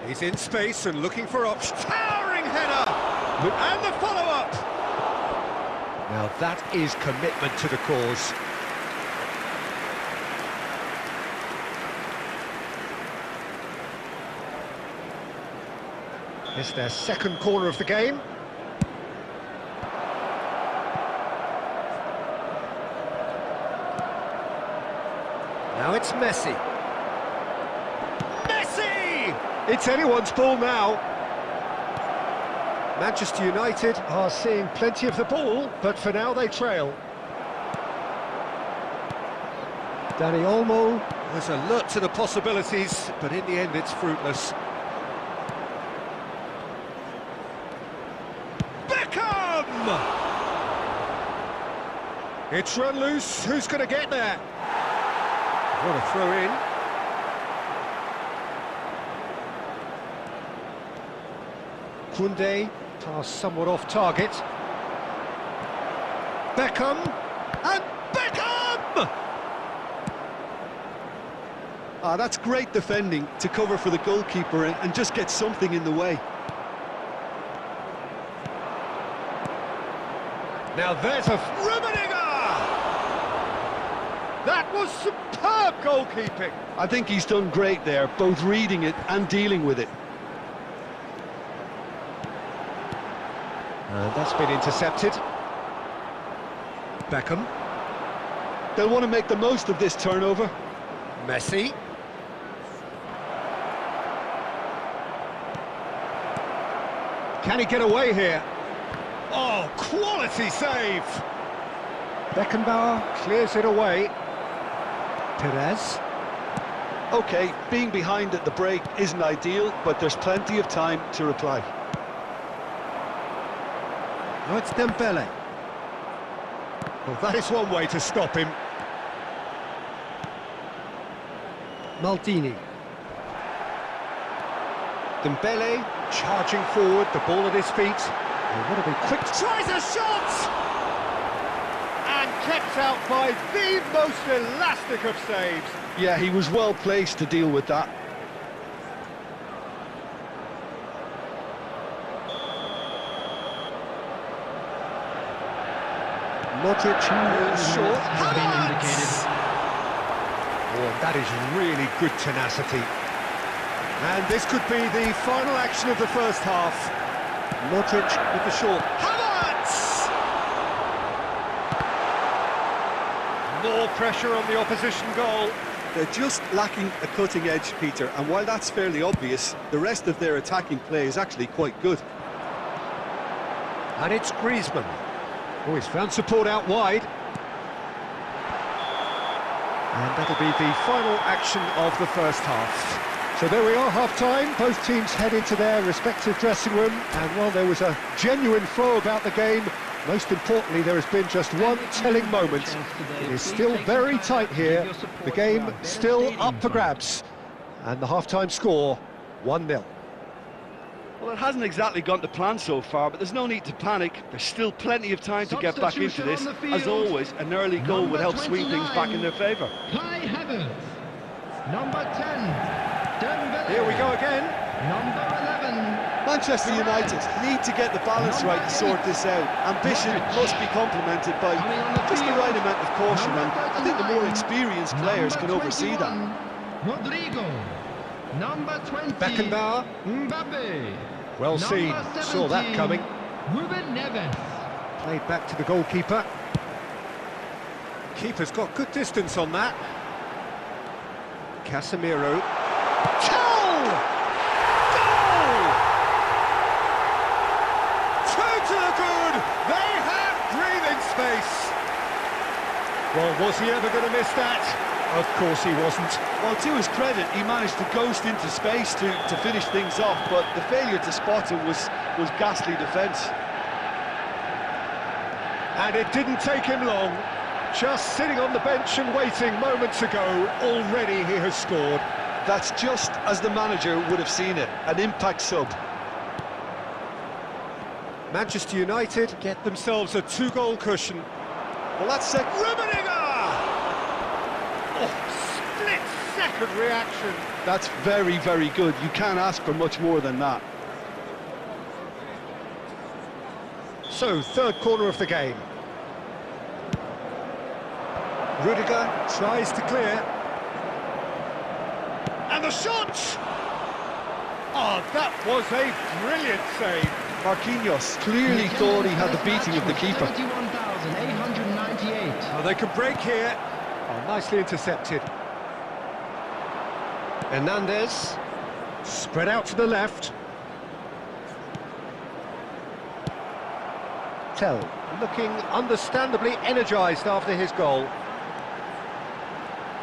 He's in space and looking for options. Towering header! And the follow-up! Now that is commitment to the cause. It's their second corner of the game. Now it's Messi. Messi! It's anyone's ball now. Manchester United are seeing plenty of the ball, but for now they trail. Dani Olmo was alert to the possibilities, but in the end it's fruitless. Beckham! It's run loose, who's going to get there? What a throw in. Koundé, pass somewhat off target. Beckham, and Beckham! That's great defending to cover for the goalkeeper and just get something in the way. Now there's a Rummenigge! That was superb goalkeeping. I think he's done great there, both reading it and dealing with it. That's been intercepted. Beckham. They'll want to make the most of this turnover. Messi. Can he get away here? Oh, quality save! Beckenbauer clears it away. Perez. OK, being behind at the break isn't ideal, but there's plenty of time to reply. Now it's Dembele. Well, that is one way to stop him. Maldini. Dembele charging forward, the ball at his feet. Oh, what a big quick... Tries a shot! And kept out by the most elastic of saves. Yeah, he was well placed to deal with that. Modric short. Has been indicated. Oh, that is really good tenacity. And this could be the final action of the first half. Modric with the short. Havertz! More pressure on the opposition goal. They're just lacking a cutting edge, Peter, and while that's fairly obvious, the rest of their attacking play is actually quite good. And it's Griezmann. Oh, he's found support out wide. And that'll be the final action of the first half. So there we are, half-time. Both teams head into their respective dressing room, and while there was a genuine flow about the game, most importantly, there has been just one telling moment. It is still very tight here. The game still up for grabs. And the half-time score, 1-0. Well, it hasn't exactly gone to plan so far, but there's no need to panic. There's still plenty of time to get back into this. As always, an early goal would help swing things back in their favour. Number 10, Here we go again. Number 11. Manchester United need to get the balance right to sort this out. Ambition must be complemented by just the right amount of caution, and I think the more experienced players can oversee that. Rodrigo. Number 20. Beckenbauer. Mbappe. Well seen, saw that coming. Ruben Neves. Played back to the goalkeeper. Keeper's got good distance on that. Casemiro. Goal! Goal! Two to the good! They have breathing space! Well, was he ever going to miss that? Of course he wasn't. Well, to his credit, he managed to ghost into space to finish things off, but the failure to spot him was ghastly defence. And it didn't take him long. Just sitting on the bench and waiting moments ago, already he has scored. That's just as the manager would have seen it, an impact sub. Manchester United get themselves a two-goal cushion. Well, that's set. Rummenigge! Oh, split-second reaction. That's very, very good. You can't ask for much more than that. So, third corner of the game. Rudiger tries to clear. And the shot! Oh, that was a brilliant save. Marquinhos clearly thought he had the beating of the keeper. 71,898. Oh, they can break here. Oh, nicely intercepted. Hernandez, spread out to the left. Tell, looking understandably energised after his goal.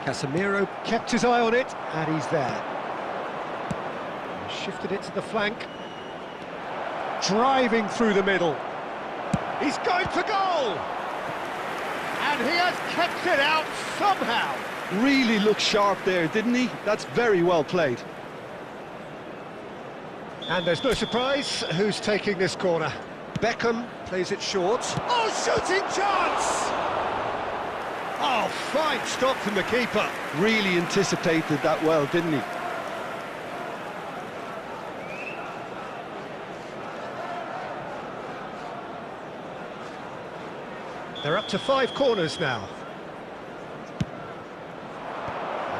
Casemiro kept his eye on it, and he's there. Shifted it to the flank. Driving through the middle. He's going for goal! And he has kept it out somehow. Really looked sharp there, didn't he? That's very well played. And there's no surprise who's taking this corner. Beckham plays it short. Oh, shooting chance! Oh, fine stop from the keeper. Really anticipated that well, didn't he? They're up to 5 corners now.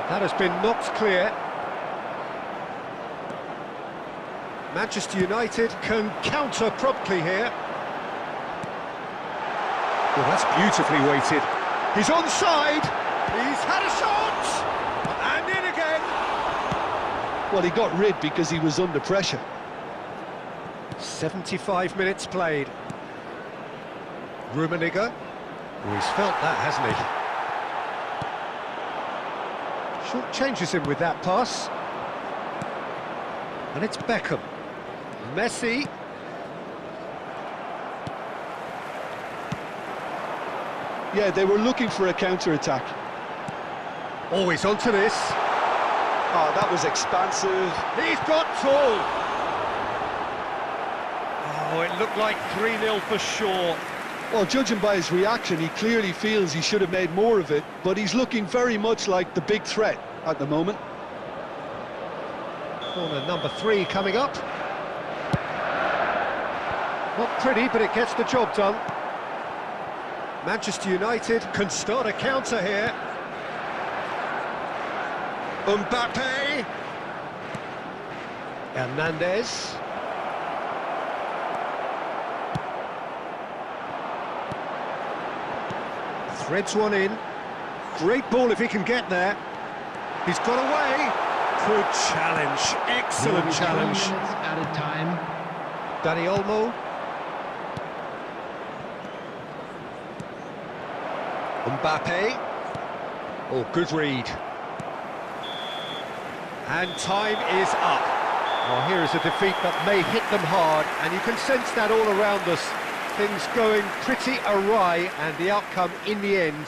That has been knocked clear. Manchester United can counter promptly here. Well, that's beautifully weighted. He's onside. He's had a shot. And in again. Well, he got rid because he was under pressure. 75 minutes played. Rummenigge. Oh, he's felt that, hasn't he? Short changes him with that pass. And it's Beckham. Messi. Yeah, they were looking for a counter-attack. Always onto this. Oh, that was expansive. He's got tall. Oh, it looked like 3-0 for sure. Well, judging by his reaction, he clearly feels he should have made more of it, but he's looking very much like the big threat at the moment. Corner number 3 coming up. Not pretty, but it gets the job done. Manchester United can start a counter here. Mbappe. Hernandez. Threads one in. Great ball if he can get there. He's got away. Good challenge. Excellent challenge. 2 minutes added time. Dani Olmo. Mbappe. Oh, good read. And time is up. Well, here is a defeat that may hit them hard, and you can sense that all around us. Things going pretty awry, and the outcome in the end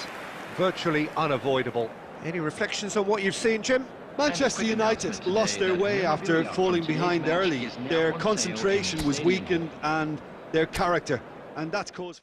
virtually unavoidable. Any reflections on what you've seen, Jim? Manchester United lost their way after falling behind early. Their concentration was weakened and their character, and that's caused...